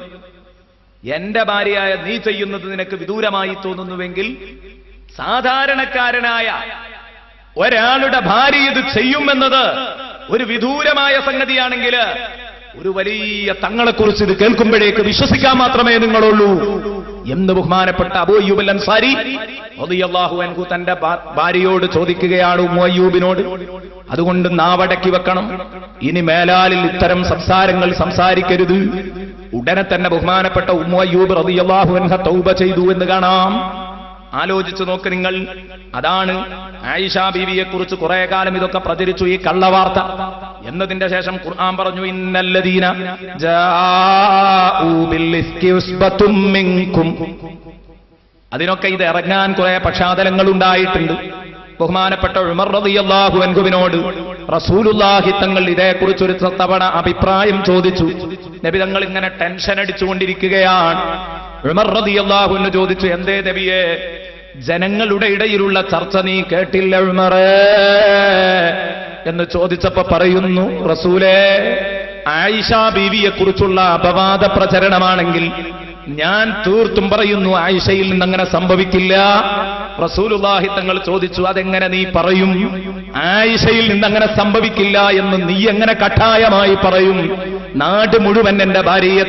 S1: എന്റെ ഭാര്യയായ നീ ചെയ്യുന്നത് നിനക്ക് വിദൂരമായി തോന്നുന്നുവെങ്കിൽ സാധാരണക്കാരനായ ഒരാളുടെ ഭാര്യ ഇത് ചെയ്യുമെന്നത് ഒരു വിദൂരമായ സംഗതിയാണെങ്കിൽ ഒരു വലിയ തങ്ങളെക്കുറിച്ച് ഇത് കേൾക്കുമ്പോഴേക്ക് വിശ്വസിക്കാൻ മാത്രമേ നിങ്ങളുള്ളൂ എന്ന് ബഹുമാനപ്പെട്ട അബൂ അയ്യൂബുൽ അൻസാരി റളിയല്ലാഹു അൻഹു തന്റെ ഭാര്യയോട് ചോദിക്കുകയാണ്, ഉമ്മു അയ്യൂബിനോട്. അതുകൊണ്ട് നാവടക്കി വെക്കണം, ഇനി മേലാലിൽ ഇത്തരം സംസാരങ്ങൾ സംസാരിക്കരുത്. ഉടനെ തന്നെ ബഹുമാനപ്പെട്ട ഉമ്മു അയ്യൂബ് റളിയല്ലാഹു അൻഹ തൗബ ചെയ്തു എന്ന് കാണാം. ആലോചിച്ചു നോക്ക് നിങ്ങൾ. അതാണ് ആയിഷ ബീവിയെ കുറിച്ച് കുറെ കാലം ഇതൊക്കെ പ്രചരിച്ചു, ഈ കള്ളവാർത്ത. എന്നതിന്റെ ശേഷം ഖുർആൻ പറഞ്ഞു, ഇന്നല്ലദീന ജാഊ ബിൽ ഇസ്കി ഉസ്ബത്തും മിൻകും. അതിനൊക്കെ ഇത് ഇറങ്ങാൻ കുറെ പക്ഷാതലങ്ങൾ ഉണ്ടായിട്ടുണ്ട്. ബഹുമാനപ്പെട്ട ഉമർ റളിയല്ലാഹു അൻഹുവിനോട് റസൂലുള്ളാഹി തങ്ങൾ ഇതേക്കുറിച്ച് ഒരു തവണ അഭിപ്രായം ചോദിച്ചു. നബി തങ്ങൾ ഇങ്ങനെ ടെൻഷൻ അടിച്ചുകൊണ്ടിരിക്കുകയാണ്. ഉമർ റളിയല്ലാഹു അൻഹു ചോദിച്ചു, എന്തേ നബിയേ, ജനങ്ങളുടെ ഇടയിലുള്ള ചർച്ച നീ കേട്ടില്ല ഉമറേ എന്ന് ചോദിച്ചപ്പോ പറയുന്നു, റസൂലേ, ആയിഷ ബീവിയെ കുറിച്ചുള്ള അപവാദ പ്രചരണമാണെങ്കിൽ ഞാൻ തീർത്തും പറയുന്നു ആയിഷയിൽ നിന്നങ്ങനെ സംഭവിക്കില്ല. റസൂലുള്ളാഹി തങ്ങൾ ചോദിച്ചു, അതെങ്ങനെ നീ പറയും? ആയിഷയിൽ നിന്നങ്ങനെ സംഭവിക്കില്ല എന്ന് നീ എങ്ങനെ കഠായമായി പറയും? നാട് മുഴുവൻ എന്റെ ഭാര്യയെ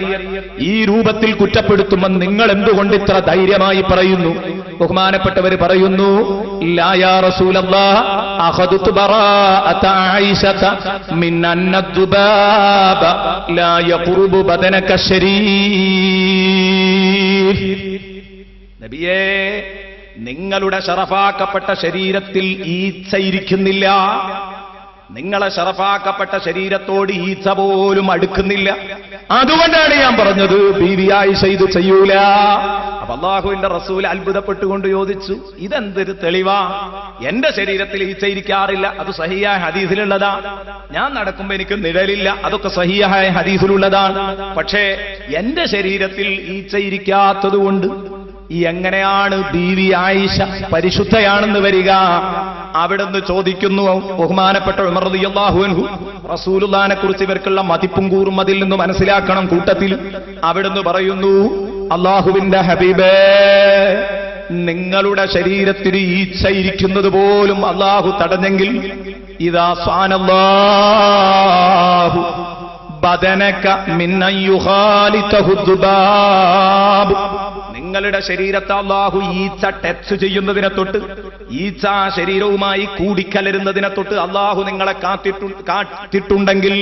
S1: ഈ രൂപത്തിൽ കുറ്റപ്പെടുത്തുമെന്ന് നിങ്ങൾ എന്തുകൊണ്ട് ഇത്ര ധൈര്യമായി പറയുന്നു? ബഹുമാനപ്പെട്ടവര് പറയുന്നു, ലാ യാ റസൂലല്ലാഹ് അഖദതു ബറാഅത ആയിഷത മിൻ അന്ന ദുബാബ ലാ യഖറുബു ബദനക ശരീഫ്. നബിയേ, നിങ്ങളുടെ ശറഫാക്കപ്പെട്ട ശരീരത്തിൽ ഈച്ച ഇരിക്കുന്നില്ല. നിങ്ങളെ ശറഫാക്കപ്പെട്ട ശരീരത്തോട് ഈച്ച പോലും അടുക്കുന്നില്ല. അതുകൊണ്ടാണ് ഞാൻ പറഞ്ഞത് ബീവി ആയിഷ ഇത് ചെയ്യൂല. അപ്പൊ അല്ലാഹുവിന്റെ റസൂൽ അത്ഭുതപ്പെട്ടുകൊണ്ട് ചോദിച്ചു, ഇതെന്തൊരു തെളിവാ? എന്റെ ശരീരത്തിൽ ഈച്ച ഇരിക്കാറില്ല, അത് സഹിയായ ഹദീസിലുള്ളതാ. ഞാൻ നടക്കുമ്പോ എനിക്ക് നിഴലില്ല, അതൊക്കെ സഹിയായ ഹദീസിലുള്ളതാണ്. പക്ഷേ എന്റെ ശരീരത്തിൽ ഈച്ച ഇരിക്കാത്തത് കൊണ്ട് എങ്ങനെയാണ് ബീവി ആയിഷ പരിശുദ്ധയാണെന്ന് വരിക? അവിടുന്ന് ചോദിക്കുന്നു, ബഹുമാനപ്പെട്ട ഉമർ റളിയല്ലാഹു അൻഹു റസൂലുള്ളാഹിനെ കുറിച്ച് ഇവർക്കുള്ള മതിപ്പും കൂറും അതിൽ നിന്ന് മനസ്സിലാക്കണം കൂട്ടത്തിൽ. അവിടുന്ന് പറയുന്നു, അല്ലാഹുവിന്റെ ഹബീബേ, നിങ്ങളുടെ ശരീരത്തിൽ ഈച്ച ഇരിക്കുന്നത് പോലും അല്ലാഹു തടഞ്ഞെങ്കിൽ ഇദാ സാനല്ലാഹു ബദനക മിൻ അയ്യുഖാലിതഹു ദുബാബ്, നിങ്ങളുടെ ശരീരത്തെ അല്ലാഹു ഈച്ച ടച്ച് ചെയ്യുന്നതിനെ തൊട്ട്, ഈച്ച ശരീരവുമായി കൂടിക്കലരുന്നതിനെ തൊട്ട് അല്ലാഹു നിങ്ങളെ കാത്തിട്ടുണ്ടെങ്കിൽ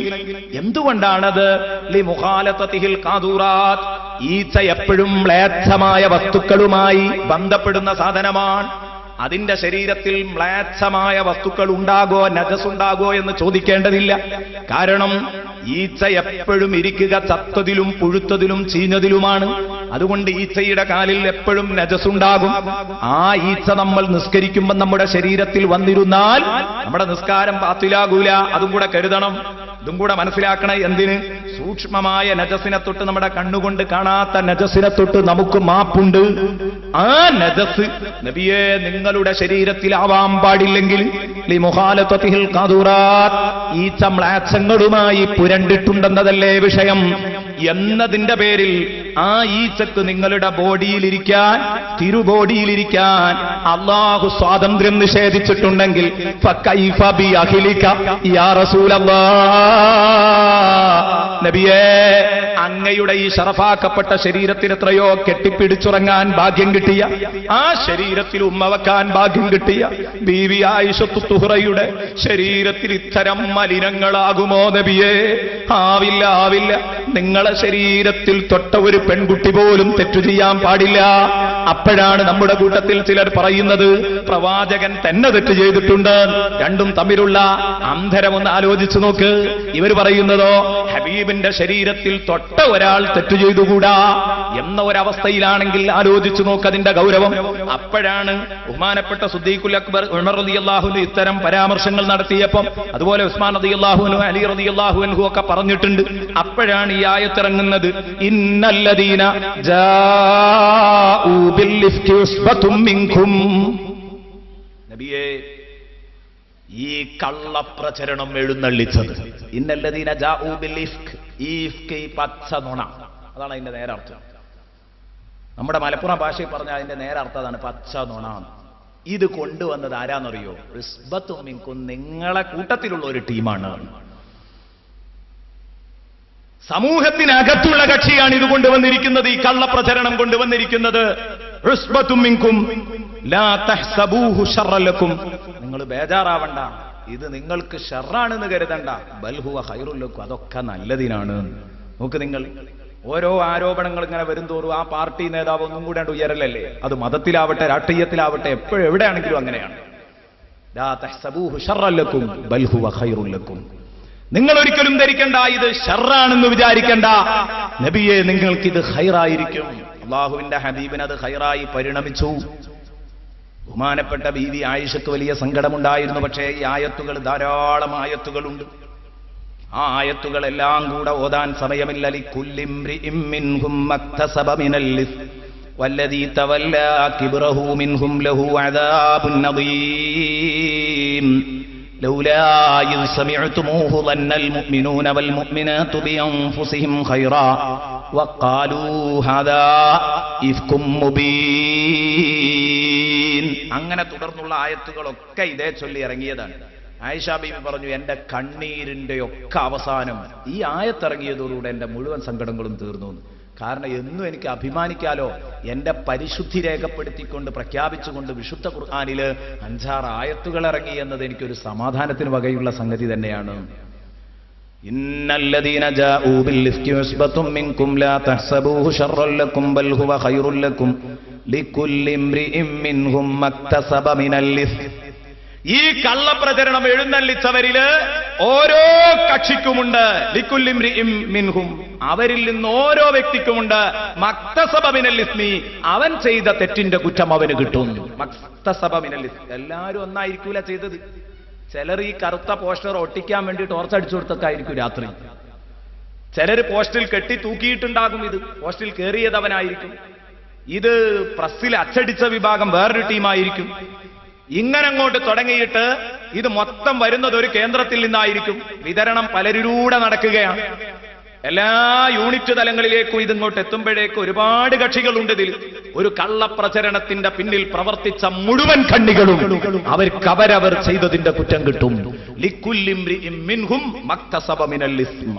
S1: എന്തുകൊണ്ടാണത്? ലിമുഖാലതതിഹിൽ ഖാദൂറാത്ത്, ഈച്ച എപ്പോഴും മ്ലേച്ഛമായ വസ്തുക്കളുമായി ബന്ധപ്പെടുന്ന സാധനമാണ്. അതിന്റെ ശരീരത്തിൽ മ്ലേച്ഛമായ വസ്തുക്കൾ ഉണ്ടാകോ നജസുണ്ടാകോ എന്ന് ചോദിക്കേണ്ടതില്ല. കാരണം ഈച്ച എപ്പോഴും ഇരിക്കുക ചത്തതിലും പുഴുത്തതിലും ചീഞ്ഞതിലുമാണ്. അതുകൊണ്ട് ഈച്ചയുടെ കാലിൽ എപ്പോഴും നജസുണ്ടാകും. ആ ഈച്ച നമ്മൾ നിസ്കരിക്കുമ്പോൾ നമ്മുടെ ശരീരത്തിൽ വന്നിരുന്നാൽ നമ്മുടെ നിസ്കാരം ബാത്തിലാകൂല. അതും കൂടെ കരുതണം, ഇതും കൂടെ മനസ്സിലാക്കണം. എന്തിന്? സൂക്ഷ്മമായ നജസിനെ തൊട്ട്, നമ്മുടെ കണ്ണുകൊണ്ട് കാണാത്ത നജസിനെ തൊട്ട് നമുക്ക് മാപ്പുണ്ട്. ആ നജസ് നബിയെ നിങ്ങളുടെ ശരീരത്തിലാവാൻ പാടില്ലെങ്കിൽ ലിമുഖാലതതിഹിൽ ഖാദൂറാത്ത്, ഈച്ച മ്ലേച്ഛങ്ങളുമായി പുരണ്ടിട്ടുണ്ടെന്നതല്ലേ വിഷയം. എന്നതിന്റെ പേരിൽ ആ ഈച്ചക്ക് നിങ്ങളുടെ ബോഡിയിലിരിക്കാൻ, തിരുബോഡിയിലിരിക്കാൻ അല്ലാഹു സ്വാതന്ത്ര്യം നിഷേധിച്ചിട്ടുണ്ടെങ്കിൽ ഫകൈഫ ബി അഹ്ലിക യാ റസൂലല്ലാഹ്, നബിയേ അങ്ങയുടെ ഈ ശറഫാക്കപ്പെട്ട ശരീരത്തിന് എത്രയോ കെട്ടിപ്പിടിച്ചുറങ്ങാൻ ഭാഗ്യം കിട്ടിയ, ആ ശരീരത്തിൽ ഉമ്മ വെക്കാൻ ഭാഗ്യം കിട്ടിയ ബീവി ആയിഷത്തു തുഹ്റയുടെ ശരീരത്തിൽ ഇത്തരം മലിനങ്ങളാകുമോ നബിയേ? ആവില്ല, ആവില്ല. നിങ്ങളെ ശരീരത്തിൽ തൊട്ട ഒരു പെൺകുട്ടി പോലും തെറ്റു ചെയ്യാൻ പാടില്ല. അപ്പോഴാണ് നമ്മുടെ കൂട്ടത്തിൽ ചിലർ പറയുന്നത് പ്രവാചകൻ തന്നെ തെറ്റ് ചെയ്തിട്ടുണ്ട്. രണ്ടും തമ്മിലുള്ള അന്തരമൊന്ന് ആലോചിച്ചു നോക്ക്. ഇവർ പറയുന്നതോ ഹബീബിന്റെ ശരീരത്തിൽ തൊട്ട ഒരാൾ തെറ്റു ചെയ്തുകൂടാ എന്ന ഒരവസ്ഥയിലാണെങ്കിൽ ആലോചിച്ചു നോക്ക് അതിന്റെ ഗൗരവം. അപ്പോഴാണ് ബഹുമാനപ്പെട്ട സിദ്ദീഖുൽ അക്ബർ ഉമർ റളിയല്ലാഹു അൻഹു ഇത്തരം പരാമർശങ്ങൾ നടത്തിയപ്പം, അതുപോലെ ഉസ്മാൻ റളിയല്ലാഹു അൻഹു, അലി റളിയല്ലാഹു അൻഹു ഒക്കെ പറഞ്ഞിട്ടുണ്ട്. അപ്പോഴാണ് ഈ ആയത്തിറങ്ങുന്നത്, ഇന്നല്ലദീന ജാഊ ബിൽ ഇഫ്കി ഉസ്ബതും മിൻകും. നബിയേ, ഈ കള്ളപ്രചരണം എഴുന്നള്ളിച്ചത് ഇന്നല്ലദീന ജാഊ ബിൽ ഇഫ്ക്, ഈ ഇഫ്ക് ഈ പച്ച നുണ, അതാണ് അതിന്റെ നേരർത്ഥം. നമ്മുടെ മലപ്പുറം ഭാഷയിൽ പറഞ്ഞാൽ അതിന്റെ നേരർത്ഥം അതാണ്, പച്ച നുണ. ഇത് കൊണ്ടുവന്നത് ആരാന്നറിയോ? ഉസ്ബത്തും മിൻകും, നിങ്ങളെ കൂട്ടത്തിലുള്ള ഒരു ടീമാണ്. സമൂഹത്തിനകത്തുള്ള കക്ഷിയാണ് ഇത് കൊണ്ടുവന്നിരിക്കുന്നത്, ഈ കള്ളപ്രചരണം കൊണ്ടുവന്നിരിക്കുന്നത്. ഉസ്ബത്തും മിൻകും ലാ തഹ്സബൂഹു ശർറൻ ലക്കും, നിങ്ങൾ ബേജാറാവണ്ട, ഇത് നിങ്ങൾക്ക് ഷർറാണെന്ന് കരുതണ്ട. ബൽ ഹുവ ഖൈറുൽ ലക്കും, അതൊക്കെ നല്ലതിനാണ്. നോക്ക്, നിങ്ങൾ ഓരോ ആരോപണങ്ങൾ ഇങ്ങനെ വരുംതോറും ആ പാർട്ടി നേതാവ് ഒന്നും കൂടെ ഉയരലല്ലേ? അത് മതത്തിലാവട്ടെ രാഷ്ട്രീയത്തിലാവട്ടെ എപ്പോഴും എവിടെയാണെങ്കിലും അങ്ങനെയാണ്. ലാ തഹ്സബൂഹു ശർറൻ ലക്കും ബൽ ഹുവ ഖൈറുൽ ലക്കും, നിങ്ങൾ ഒരിക്കലും ധരിക്കണ്ട ഇത് ഷർറാണെന്ന് വിചാരിക്കണ്ട. നബിയെ, നിങ്ങൾക്കിത് ഖൈറായിരിക്കും. അല്ലാഹുവിന്റെ ഹബീബിന് അത് ഖൈറായി പരിണമിച്ചു. ബഹുമാനപ്പെട്ട ബീവി ആയിഷക്ക് വലിയ സങ്കടമുണ്ടായിരുന്നു. പക്ഷേ ഈ ആയത്തുകൾ, ധാരാളം ആയത്തുകളുണ്ട്. ആ ആയത്തുകളെല്ലാം കൂടെ ഓതാൻ സമയമില്ല. ലികുല്ലി ഇംറിഇം മിൻഹും മക്തസബ മിനൽ ഇസ്മി വല്ലദീ തവല്ലാ കിബ്റഹു മിൻഹും ലഹു അദാബുൻ നദീം ലൗലാ ഇദ് സമിഅ്തുമൂഹു ളന്നൽ മുഅ്മിനൂന വൽ മുഅ്മിനാതു ബിഅൻഫുസിഹിം ഖൈറാ വഖാലൂ ഹാദാ ഇഫ്കും മുബീൻ. അങ്ങനെ തുടർന്നുള്ള ആയത്തുകളൊക്കെ ഇതേ ചൊല്ലി ഇറങ്ങിയതാണ്. ആയിഷ ബീവി പറഞ്ഞു, എന്റെ കണ്ണീരിന്റെ ഒക്കെ അവസാനം ഈ ആയത്തിറങ്ങിയതോടുകൂടെ എന്റെ മുഴുവൻ സങ്കടങ്ങളും തീർന്നു. കാരണം എന്നും എനിക്ക് അഭിമാനിക്കാലോ, എന്റെ പരിശുദ്ധി രേഖപ്പെടുത്തിക്കൊണ്ട് പ്രഖ്യാപിച്ചുകൊണ്ട് വിശുദ്ധ ഖുർആനില് 5-6 ആയത്തുകൾ ഇറങ്ങി എന്നത് എനിക്കൊരു സമാധാനത്തിന് വകയുള്ള സംഗതി തന്നെയാണ്. ഇന്നല്ലദീന ജാഊ ബിൽ ഇഫ്കി ഉസ്ബത്തും മിൻകും ലാ തഹ്സബൂഹു ശർറൻ ലക്കും ബൽ ഹുവ ഖൈറുൽ ലക്കും ലികുല്ലി ഇംറിഇം മിൻഹും മക്തസബ മിനൽ ഇസ്മി. ഈ കള്ളപ്രചരണം എഴുന്നള്ളിച്ചവരില് ഓരോ കക്ഷിക്കുമുണ്ട് ലിക്കുല്ലിംറിഇം മിൻഹും, അവരിൽ നിന്ന് ഓരോ വ്യക്തിക്കുമുണ്ട് മക്തസബ മിനൽ ഇസ്മി, അവൻ ചെയ്ത തെറ്റിന്റെ കുറ്റം അവന് കിട്ടും. മക്തസബ മിനൽ ഇസ്മി, എല്ലാവരും ഒന്നായിരിക്കൂല ചെയ്തത്. ചിലർ ഈ കറുത്ത പോസ്റ്റർ ഒട്ടിക്കാൻ വേണ്ടി ടോർച്ച് അടിച്ചു കൊടുത്തൊക്കെ ആയിരിക്കും രാത്രി. ചിലർ പോസ്റ്റിൽ കെട്ടി തൂക്കിയിട്ടുണ്ടാകും. ഇത് പോസ്റ്റിൽ കയറിയതവനായിരിക്കും. ഇത് പ്രസ്സിൽ അച്ചടിച്ച വിഭാഗം വേറൊരു ടീമായിരിക്കും. ഇങ്ങനെ അങ്ങോട്ട് തുടങ്ങിയിട്ട് ഇത് മൊത്തം വരുന്നത് ഒരു കേന്ദ്രത്തിൽ നിന്നായിരിക്കും. വിതരണം പലരിലൂടെ നടക്കുകയാണ്. എല്ലാ യൂണിറ്റ് തലങ്ങളിലേക്കും ഇതിങ്ങോട്ട് എത്തുമ്പോഴേക്കും ഒരുപാട് കക്ഷികളുണ്ട്. ഇതിൽ ഒരു കള്ളപ്രചരണത്തിന്റെ പിന്നിൽ പ്രവർത്തിച്ച മുഴുവൻ കണ്ണികളും അവരവർ ചെയ്തതിന്റെ കുറ്റം കിട്ടും. ലിക്കുല്ലിംറിഇം മിൻഹും മക്തസബ മിനൽ ഇസ്മ.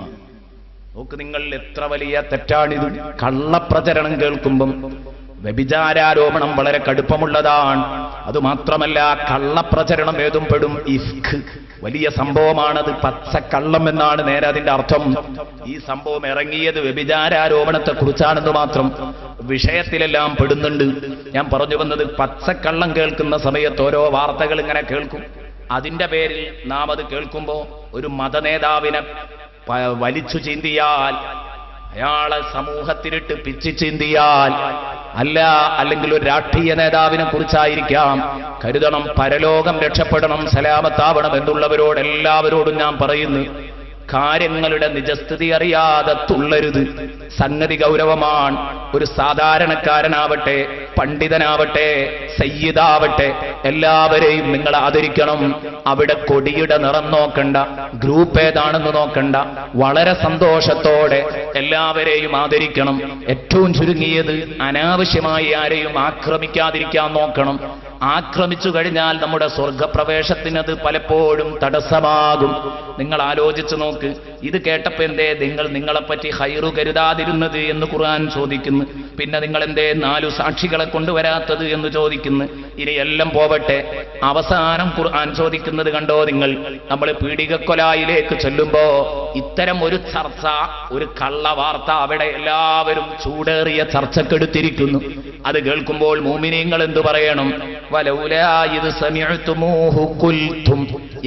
S1: നോക്ക് നിങ്ങൾ, എത്ര വലിയ തെറ്റാണിത്. കള്ളപ്രചരണം കേൾക്കുമ്പം വ്യഭിചാരോപണം വളരെ കടുപ്പമുള്ളതാണ്. അതുമാത്രമല്ല, കള്ളപ്രചരണം ഏതും പെടും. ഇഫ്ക് വലിയ സംഭവമാണത്. പച്ചക്കള്ളം എന്നാണ് നേരെ അതിന്റെ അർത്ഥം. ഈ സംഭവം ഇറങ്ങിയത് വ്യഭിചാരോപണത്തെ കുറിച്ചാണെന്ന് മാത്രം. വിഷയത്തിലെല്ലാം പെടുന്നുണ്ട്. ഞാൻ പറഞ്ഞു വന്നത്, പച്ചക്കള്ളം കേൾക്കുന്ന സമയത്ത് ഓരോ വാർത്തകൾ ഇങ്ങനെ കേൾക്കും. അതിന്റെ പേരിൽ നാം അത് കേൾക്കുമ്പോ ഒരു മതനേതാവിനെ വലിച്ചു ചീന്തിയാൽ, അയാളെ സമൂഹത്തിലിട്ട് പിച്ചു ചീന്തിയാൽ, അല്ലെങ്കിൽ ഒരു രാഷ്ട്രീയ നേതാവിനെ കുറിച്ചായിരിക്കാം, കരുതണം. പരലോകം രക്ഷപ്പെടണം, സലാമത്താവണം എന്നുള്ളവരോട് എല്ലാവരോടും ഞാൻ പറയുന്നു, കാര്യങ്ങളുടെ നിജസ്ഥിതി അറിയാതെ തുള്ളരുത്. സംഗതി ഗൗരവമാണ്. ഒരു സാധാരണക്കാരനാവട്ടെ, പണ്ഡിതനാവട്ടെ, സയ്യിദാവട്ടെ, എല്ലാവരെയും നിങ്ങൾ ആദരിക്കണം. അവിടെ കൊടിയുടെ നിറം നോക്കണ്ട, ഗ്രൂപ്പ് ഏതാണെന്ന് നോക്കണ്ട, വളരെ സന്തോഷത്തോടെ എല്ലാവരെയും ആദരിക്കണം. ഏറ്റവും ചുരുങ്ങിയത് അനാവശ്യമായി ആരെയും ആക്രമിക്കാതിരിക്കാൻ നോക്കണം. ആക്രമിച്ചു കഴിഞ്ഞാൽ നമ്മുടെ സ്വർഗപ്രവേശത്തിനത് പലപ്പോഴും തടസ്സമാകും. നിങ്ങൾ ആലോചിച്ചു നോക്ക്. ഇത് കേട്ടപ്പോ എന്തേ നിങ്ങളെപ്പറ്റി ഹൈറു കരുതാതിരുന്നത് എന്ന് ഖുർആൻ ചോദിക്കുന്നു. പിന്നെ നിങ്ങൾ എന്തേ 4 സാക്ഷികളെ കൊണ്ടുവരാത്തത് എന്ന് ചോദിക്കുന്നു. ഇനി എല്ലാം പോവട്ടെ, അവസാനം ഖുർആൻ ചോദിക്കുന്നത് കണ്ടോ നിങ്ങൾ? നമ്മൾ പീഡികക്കൊലായിലേക്ക് ചെല്ലുമ്പോ ഇത്തരം ഒരു ചർച്ച, ഒരു കള്ളവാർത്ത അവിടെ എല്ലാവരും ചൂടേറിയ ചർച്ചക്കെടുത്തിരിക്കുന്നു. അത് കേൾക്കുമ്പോൾ മുഅ്മിനീങ്ങൾ എന്തു പറയണം? വലൗലാ ഇദ് സമിഅ്തുമൂഹു ഖുൽതും,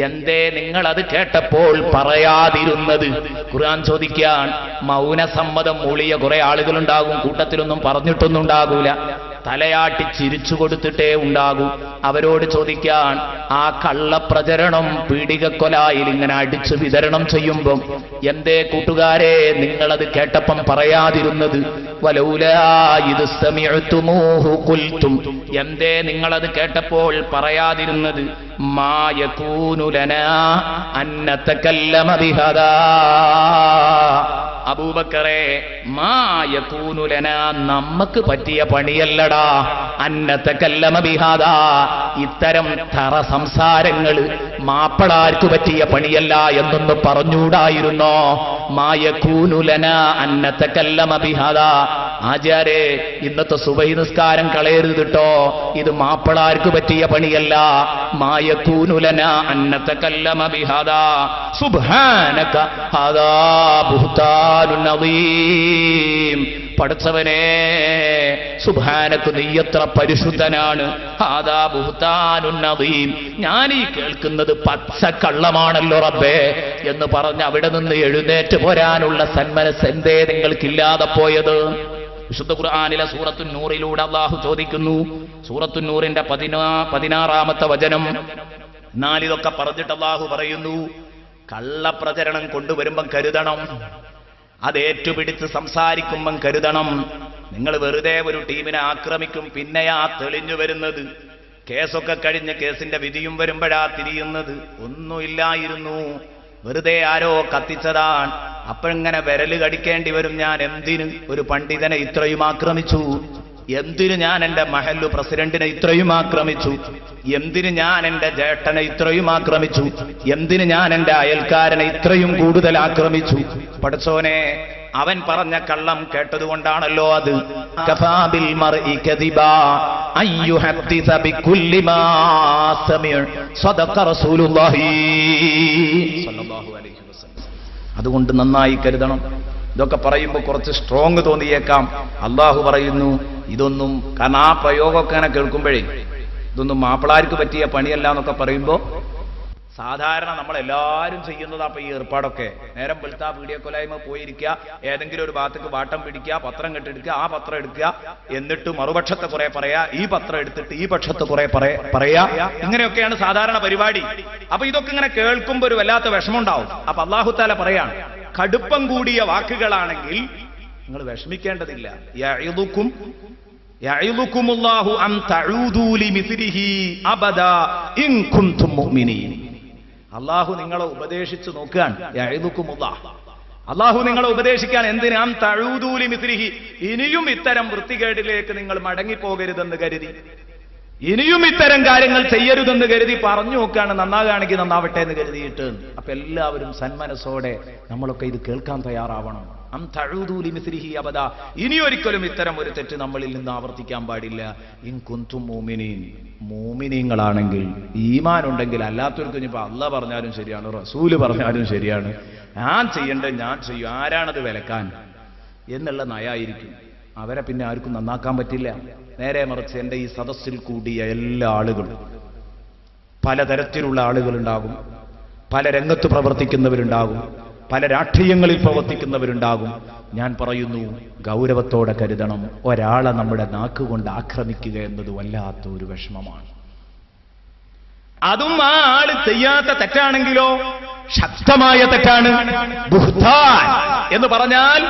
S1: എന്തേ നിങ്ങൾ അത് കേട്ടപ്പോൾ പറയാതിരുന്നത്? ഖുർആൻ ചോദിക്കാൻ, മൗനസമ്മതം മൂളിയ കുറെ ആളുകളുണ്ടാകും. കൂട്ടത്തിലൊന്നും പറഞ്ഞിട്ടൊന്നും ഉണ്ടാകൂല, തലയാട്ടി ചിരിച്ചു കൊടുത്തിട്ടേ ഉണ്ടാകൂ. അവരോട് ചോദിക്കാൻ, ആ കള്ളപ്രചരണം പീഡികക്കൊലായിൽ ഇങ്ങനെ അടിച്ചു വിതരണം ചെയ്യുമ്പം എന്തേ കൂട്ടുകാരെ നിങ്ങളത് കേട്ടപ്പം പറയാതിരുന്നത്? വലൗലാ ഇദ് സമിഅ്തുമൂഹു ഖുൽതും, എന്തേ നിങ്ങളത് കേട്ടപ്പോൾ പറയാതിരുന്നത്? മാ യകൂനു ലനാ അൻ നതകല്ലമ ബിഹദാ. അബൂബക്കറേ, മാ യകൂനു ലനാ, നമുക്ക് പറ്റിയ പണിയല്ലടാ, അൻ നതകല്ലമ ബിഹദാ, ഇത്തരം തറ സംസാരങ്ങൾ മാപ്പളാർക്ക് പറ്റിയ പണിയല്ല എന്നൊന്ന് പറഞ്ഞൂടായിരുന്നോ? മാ യകൂനു ലനാ അൻ നതകല്ലമ ബിഹദാ. ആചാരേ, ഇന്നത്തെ സുബഹി നിസ്കാരം കളയരുത് കേട്ടോ, ഇത് മാപ്പളാർക്ക് പറ്റിയ പണിയല്ല. മാ യകൂനു ലനാ അൻ നതകല്ലമ ബിഹദാ സുബ്ഹാനക ഹദാ ബുഹ്താനുൻ അദീം. പടച്ചവനെ, സുബ്ഹാനക, നീ എത്ര പരിശുദ്ധനാണ്. ഹാദാ ബുഹ്താനുൻ അദീം, ഞാൻ ഈ കേൾക്കുന്നത് പച്ചക്കള്ളമാണല്ലോ റബ്ബേ എന്ന് പറഞ്ഞ് അവിടെ നിന്ന് എഴുന്നേറ്റ് പോരാനുള്ള സന്മനസ് എന്തേ നിങ്ങൾക്കില്ലാതെ പോയത്? വിശുദ്ധ ഖുർആനിലെ സൂറത്തുൻ നൂറിലൂടെ അല്ലാഹു ചോദിക്കുന്നു. സൂറത്തുൻ നൂറിന്റെ 16-ാമത്തെ വചനം. എന്നാൽ ഇതൊക്കെ പറഞ്ഞിട്ട് അല്ലാഹു പറയുന്നു, കള്ളപ്രചരണം കൊണ്ടുവരുമ്പം കരുതണം, അത് ഏറ്റുപിടിച്ച് സംസാരിക്കുമ്പം കരുതണം. നിങ്ങൾ വെറുതെ ഒരു ടീമിനെ ആക്രമിക്കും, പിന്നെയാ തെളിഞ്ഞു വരുന്നത്. കേസൊക്കെ കഴിഞ്ഞ് കേസിന്റെ വിധിയും വരുമ്പോഴാ തിരിയുന്നത് ഒന്നുമില്ലായിരുന്നു, വെറുതെ ആരോ കത്തിച്ചതാണ്. അപ്പോഴിങ്ങനെ വിരല് കടിക്കേണ്ടി വരും. ഞാൻ എന്തിന് ഒരു പണ്ഡിതനെ ഇത്രയും ആക്രമിച്ചു? എന്തിന് ഞാൻ എൻ്റെ മഹല്ലു പ്രസിഡന്റിനെ ഇത്രയും ആക്രമിച്ചു? എന്തിന് ഞാൻ എൻ്റെ ജേട്ടനെ ഇത്രയും ആക്രമിച്ചു? എന്തിന് ഞാൻ എൻ്റെ അയൽക്കാരനെ ഇത്രയും കൂടുതൽ ആക്രമിച്ചു? പടച്ചോനെ, അവൻ പറഞ്ഞ കള്ളം കേട്ടതുകൊണ്ടാണല്ലോ അത്. കഫാബിൽ മർഇ കദിബാ അയ്യുഹദ്ദിസ ബികുല്ലി മാ സമിഅ സദഖ റസൂലുള്ളാഹി സ്വല്ലല്ലാഹു അലൈഹി വസല്ലം. അതുകൊണ്ട് നന്നായി കരുതണം. ഇതൊക്കെ പറയുമ്പോൾ കുറച്ച് സ്ട്രോങ് തോന്നിയേക്കാം. അള്ളാഹു പറയുന്നു ഇതൊന്നും, കാരണം ആ പ്രയോഗമൊക്കെ അങ്ങനെ കേൾക്കുമ്പോഴേ ഇതൊന്നും മാപ്പിളാർക്ക് പറ്റിയ പണിയല്ല എന്നൊക്കെ പറയുമ്പോൾ സാധാരണ നമ്മളെല്ലാവരും ചെയ്യുന്നത് അപ്പൊ ഈ ഏർപ്പാടൊക്കെ നേരം വെളുത്താ പീഡിയക്കൊലായ്മ പോയിരിക്കുക, ഏതെങ്കിലും ഒരു ഭാഗത്തേക്ക് വാട്ടം പിടിക്കുക, പത്രം കെട്ടെടുക്കുക, ആ പത്രം എടുക്കുക, എന്നിട്ട് മറുപക്ഷത്തെ കുറെ പറയാ, ഈ പത്രം എടുത്തിട്ട് ഈ പക്ഷത്ത് കുറെ പറയാ, ഇങ്ങനെയൊക്കെയാണ് സാധാരണ പരിപാടി. അപ്പൊ ഇതൊക്കെ ഇങ്ങനെ കേൾക്കുമ്പോൾ ഒരു വല്ലാത്ത വിഷമമുണ്ടാവും. അപ്പൊ അല്ലാഹു തആല പറയാണ്, കടുപ്പം കൂടിയ വാക്കുകളാണെങ്കിൽ നിങ്ങൾ വിഷമിക്കേണ്ടതില്ല. യഅിദുകുമുല്ലാഹു അൻ തഊദൂ ലിമിസ്ലിഹി അബദാ ഇൻ കുൻതും മുഅ്മിനീൻ. അല്ലാഹു നിങ്ങളെ ഉപദേശിച്ചു നോക്കുകയാണ്. യഅിദുകുമുല്ലാഹ്, അല്ലാഹു നിങ്ങളെ ഉപദേശിക്കാൻ എന്തിനാ? അൻ തഊദൂ ലിമിസ്ലിഹി, ഇനിയും ഇത്തരം വൃത്തികേടിലേക്ക് നിങ്ങൾ മടങ്ങിപ്പോകരുതെന്ന് കരുതി, ഇനിയും ഇത്തരം കാര്യങ്ങൾ ചെയ്യരുതെന്ന് കരുതി പറഞ്ഞു നോക്കുകയാണ്. നന്നാകുകയാണെങ്കിൽ നന്നാവട്ടെ എന്ന് കരുതിയിട്ട്. അപ്പൊ എല്ലാവരും സന്മനസ്സോടെ നമ്മളൊക്കെ ഇത് കേൾക്കാൻ തയ്യാറാവണം. അം തഊദൂ ലിമിസ്ലിഹി അബദാ, ഇനിയൊരിക്കലും ഇത്തരം ഒരു തെറ്റ് നമ്മളിൽ നിന്ന് ആവർത്തിക്കാൻ പാടില്ല. ഇൻ കുൻതും മുഅ്മിനീൻ, മുഅ്മിനീങ്ങളാണെങ്കിൽ, ഈമാൻ ഉണ്ടെങ്കിൽ. അല്ലാത്തവർക്ക് ഇനിയിപ്പോൾ അല്ലാഹ് പറഞ്ഞാലും ശരിയാണ്, റസൂല് പറഞ്ഞാലും ശരിയാണ്, ഞാൻ ചെയ്യേണ്ടത് ഞാൻ ചെയ്യും, ആരാണത് വിലക്കാൻ എന്നുള്ള നയായിരിക്കും. അവരെ പിന്നെ ആർക്കും നന്നാക്കാൻ പറ്റില്ല. നേരെ മറിച്ച് എൻ്റെ ഈ സദസ്സിൽ കൂടിയ എല്ലാ ആളുകളും, പലതരത്തിലുള്ള ആളുകളുണ്ടാകും, പല രംഗത്ത് പ്രവർത്തിക്കുന്നവരുണ്ടാകും, പല രാഷ്ട്രീയങ്ങളിൽ പ്രവർത്തിക്കുന്നവരുണ്ടാകും. ഞാൻ പറയുന്നു, ഗൗരവത്തോടെ കരുതണം. ഒരാളെ നമ്മുടെ നാക്കുകൊണ്ട് ആക്രമിക്കുക എന്നത് വല്ലാത്ത ഒരു വിഷമമാണ്. അതും ആ ആള് ചെയ്യാത്ത തെറ്റാണെങ്കിലോ ശക്തമായ തെറ്റാണ്. ബുഹ്താൻ എന്ന് പറഞ്ഞാൽ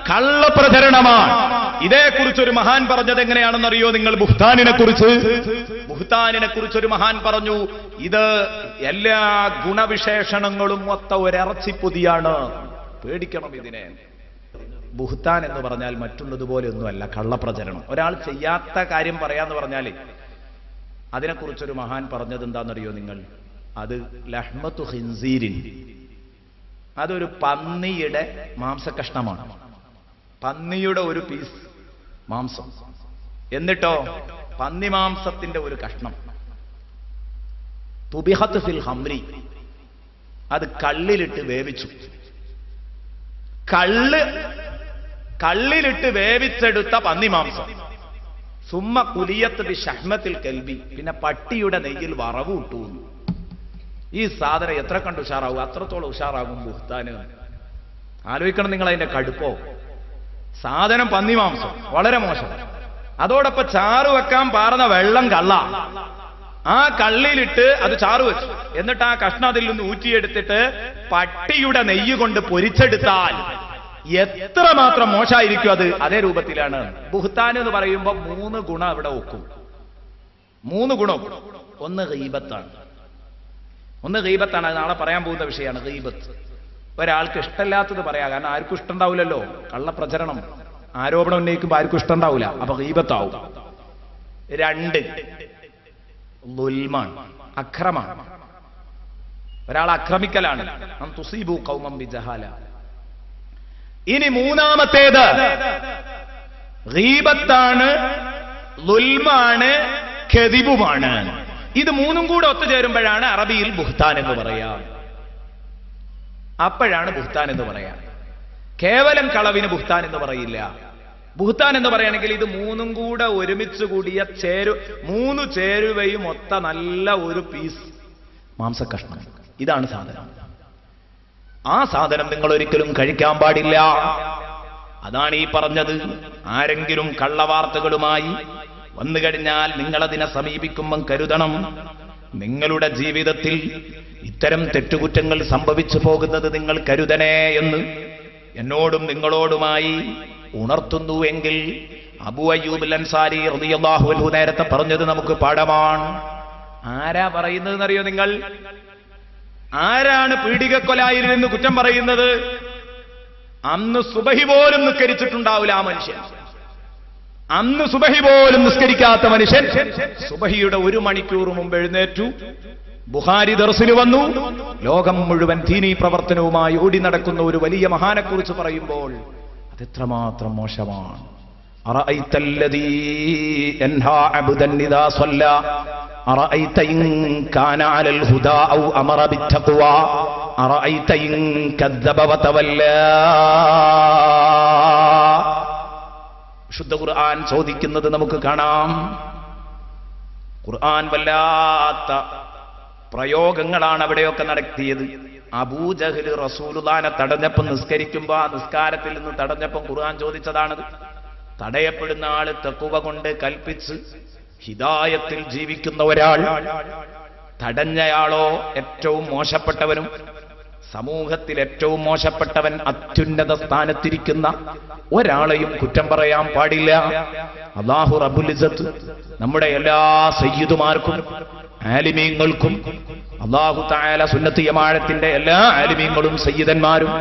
S1: കള്ളപ്രചരണമാണ്. ഇതേക്കുറിച്ചൊരു മഹാൻ പറഞ്ഞത് എങ്ങനെയാണെന്നറിയോ നിങ്ങൾ? ബുഹ്താനിനെ കുറിച്ചൊരു മഹാൻ പറഞ്ഞു, ഇത് എല്ലാ ഗുണവിശേഷണങ്ങളും മൊത്ത ഒരിറച്ചിപ്പൊതിയാണ്, പേടിക്കണം ഇതിനെ. ബുഹ്താൻ എന്ന് പറഞ്ഞാൽ മറ്റുള്ളതുപോലെ ഒന്നുമല്ല, കള്ളപ്രചരണം. ഒരാൾ ചെയ്യാത്ത കാര്യം പറയാന്ന് പറഞ്ഞാൽ അതിനെക്കുറിച്ചൊരു മഹാൻ പറഞ്ഞത് എന്താണെന്നറിയോ നിങ്ങൾ? അത് ലഹ്മത്തു ഖിൻസീരിൻ, അതൊരു പന്നിയുടെ മാംസകഷ്ണമാണ്. പന്നിയുടെ ഒരു പീസ് മാംസം, എന്നിട്ടോ പന്നി മാംസത്തിന്റെ ഒരു കഷ്ണം. തുബിഹത്ത് ഫിൽ ഹംരി, അത് കള്ളിലിട്ട് വേവിച്ചു. കള്ളിലിട്ട് വേവിച്ചെടുത്ത പന്നി മാംസം. സുമ്മ കുലിയത്ത് ബി ഷഹ്മത്തിൽ കൽബി, പിന്നെ പട്ടിയുടെ നെയ്യിൽ വറവ് ഇട്ടു. ഈ സാധനം എത്ര കണ്ട് ഉഷാറാവും, അത്രത്തോളം ഉഷാറാകും ബുഹ്താന്. ആലോചിക്കണം നിങ്ങൾ അതിന്റെ കടുപ്പോ. സാധനം പന്നി മാംസം, വളരെ മോശം. അതോടൊപ്പം ചാറ് വെക്കാൻ പാർന്ന വെള്ളം കള്ള, ആ കള്ളിയിലിട്ട് അത് ചാറ് വെച്ചു. എന്നിട്ട് ആ കഷ്ണം അതിൽ നിന്ന് ഊറ്റിയെടുത്തിട്ട് പട്ടിയുടെ നെയ്യ് കൊണ്ട് പൊരിച്ചെടുത്താൽ എത്രമാത്രം മോശമായിരിക്കും അത്. അതേ രൂപത്തിലാണ് ബുഹ്താൻ എന്ന് പറയുമ്പോൾ 3 ഗുണം ഇവിടെ ഒക്കും. 3 ഗുണം. ഒന്ന് ഗീബത്താണ്. അത് നാളെ പറയാൻ പോകുന്ന വിഷയമാണ് ഗീബത്ത്. ഒരാൾക്ക് ഇഷ്ടമില്ലാത്തത് പറയാം, കാരണം ആർക്കും ഇഷ്ടമുണ്ടാവില്ലല്ലോ. കള്ളപ്രചരണം, ആരോപണം ഉന്നയിക്കുമ്പോൾ ആർക്കും ഇഷ്ടമുണ്ടാവില്ല, അപ്പൊ ഗീബത്താവും. 2 ളുൽമാണ്, അക്രമാണ്. ഒരാൾ ആക്രമിക്കലാണ്. അൻ തുസീബു ഖൗമൻ ബിജഹാല. ഇനി മൂന്നാമത്തേത് ഗീബത്താണ്, ളുൽമാണ്, കെദിബുമാണ്. ഇത് 3ഉം കൂടെ ഒത്തുചേരുമ്പോഴാണ് അറബിയിൽ ബുഹ്താൻ എന്ന് പറയാം. അപ്പോഴാണ് ബുഹ്താൻ എന്ന് പറയാം. കേവലം കളവിന് ബുഹ്താൻ എന്ന് പറയില്ല. ബുഹ്താൻ എന്ന് പറയുകയാണെങ്കിൽ ഇത് 3ഉം കൂടെ ഒരുമിച്ച് കൂടിയ 3 ചേരുവയും ഒത്ത നല്ല ഒരു പീസ് മാംസക്കഷ്ണം. ഇതാണ് സാധനം. ആ സാധനം നിങ്ങൾ ഒരിക്കലും കഴിക്കാൻ പാടില്ല. അതാണ് ഈ പറഞ്ഞത്. ആരെങ്കിലും കള്ളവാർത്തകളുമായി വന്നു കഴിഞ്ഞാൽ നിങ്ങളതിനെ സമീപിക്കുമ്പം കരുതണം, നിങ്ങളുടെ ജീവിതത്തിൽ ഇത്തരം തെറ്റുകുറ്റങ്ങൾ സംഭവിച്ചു പോകുന്നത് നിങ്ങൾ കരുതണേ എന്ന് എന്നോടും നിങ്ങളോടുമായി ഉണർത്തുന്നുവെങ്കിൽ അബൂ അയ്യൂബ് അൻസാരി റളിയല്ലാഹു അൻഹു നേരത്തെ പറഞ്ഞത് നമുക്ക് പാഠമാണ്. ആരാ പറയുന്നതെന്നറിയോ നിങ്ങൾ? ആരാണ് പീഡികക്കൊലായിൽ നിന്ന് കുറ്റം പറയുന്നത്? അന്ന് സുബഹി പോലും നിസ്കരിച്ചിട്ടുണ്ടാവില്ല ആ മനുഷ്യൻ. അന്ന് സുബഹി പോലും നിസ്കരിക്കാത്ത മനുഷ്യൻ സുബഹിയുടെ 1 മണിക്കൂർ മുമ്പ് എഴുന്നേറ്റു, ബുഖാരി ദർസിൽ വന്നു. ലോകം മുഴുവൻ ദീനീ പ്രവർത്തനവുമായി ഓടി നടക്കുന്ന ഒരു വലിയ മഹാനെക്കുറിച്ച് പറയുമ്പോൾ അതെത്രമാത്രം മോശമാണ്. അറഅയ്തല്ലദീ യൻഹാ അബ്ദൻ ഇദാ സ്വല്ലാ അറഅയ്ത ഇൻ കാന അലൽ ഹുദാ ഔ അമറ ബിത്തഖ്വാ അറഅയ്ത ഇൻ കദ്ദബ വതവല്ലാ. വിശുദ്ധ ഖുർആൻ ചോദിക്കുന്നത് നമുക്ക് കാണാം. ഖുർആൻ വല്ലാത്ത പ്രയോഗങ്ങളാണ് അവിടെയൊക്കെ നടത്തിയത്. അബൂജഹൽ റസൂലുള്ളാഹിനെ തടഞ്ഞപ്പം, നിസ്കരിക്കുമ്പോ ആ നിസ്കാരത്തിൽ നിന്ന് തടഞ്ഞപ്പം ഖുർആൻ ചോദിച്ചതാണത്. തടയപ്പെടുന്ന ആള് തഖ്വ കൊണ്ട് കൽപ്പിച്ച് ഹിദായത്തിൽ ജീവിക്കുന്ന ഒരാൾ, തടഞ്ഞയാളോ ഏറ്റവും മോശപ്പെട്ടവനും സമൂഹത്തിൽ ഏറ്റവും മോശപ്പെട്ടവൻ, അത്യുന്നത സ്ഥാനത്തിരിക്കുന്ന ഒരാളെയും കുറ്റം പറയാൻ പാടില്ല. അല്ലാഹു റബ്ബുൽ ഇസ്സത്ത് നമ്മുടെ എല്ലാ സയ്യിദുമാർക്കും ആലിമീങ്ങൾക്കും, അല്ലാഹു തആല സുന്നത്ത് ജമാഅത്തിന്റെ എല്ലാ ആലിമീങ്ങളും സയ്യിദന്മാരും,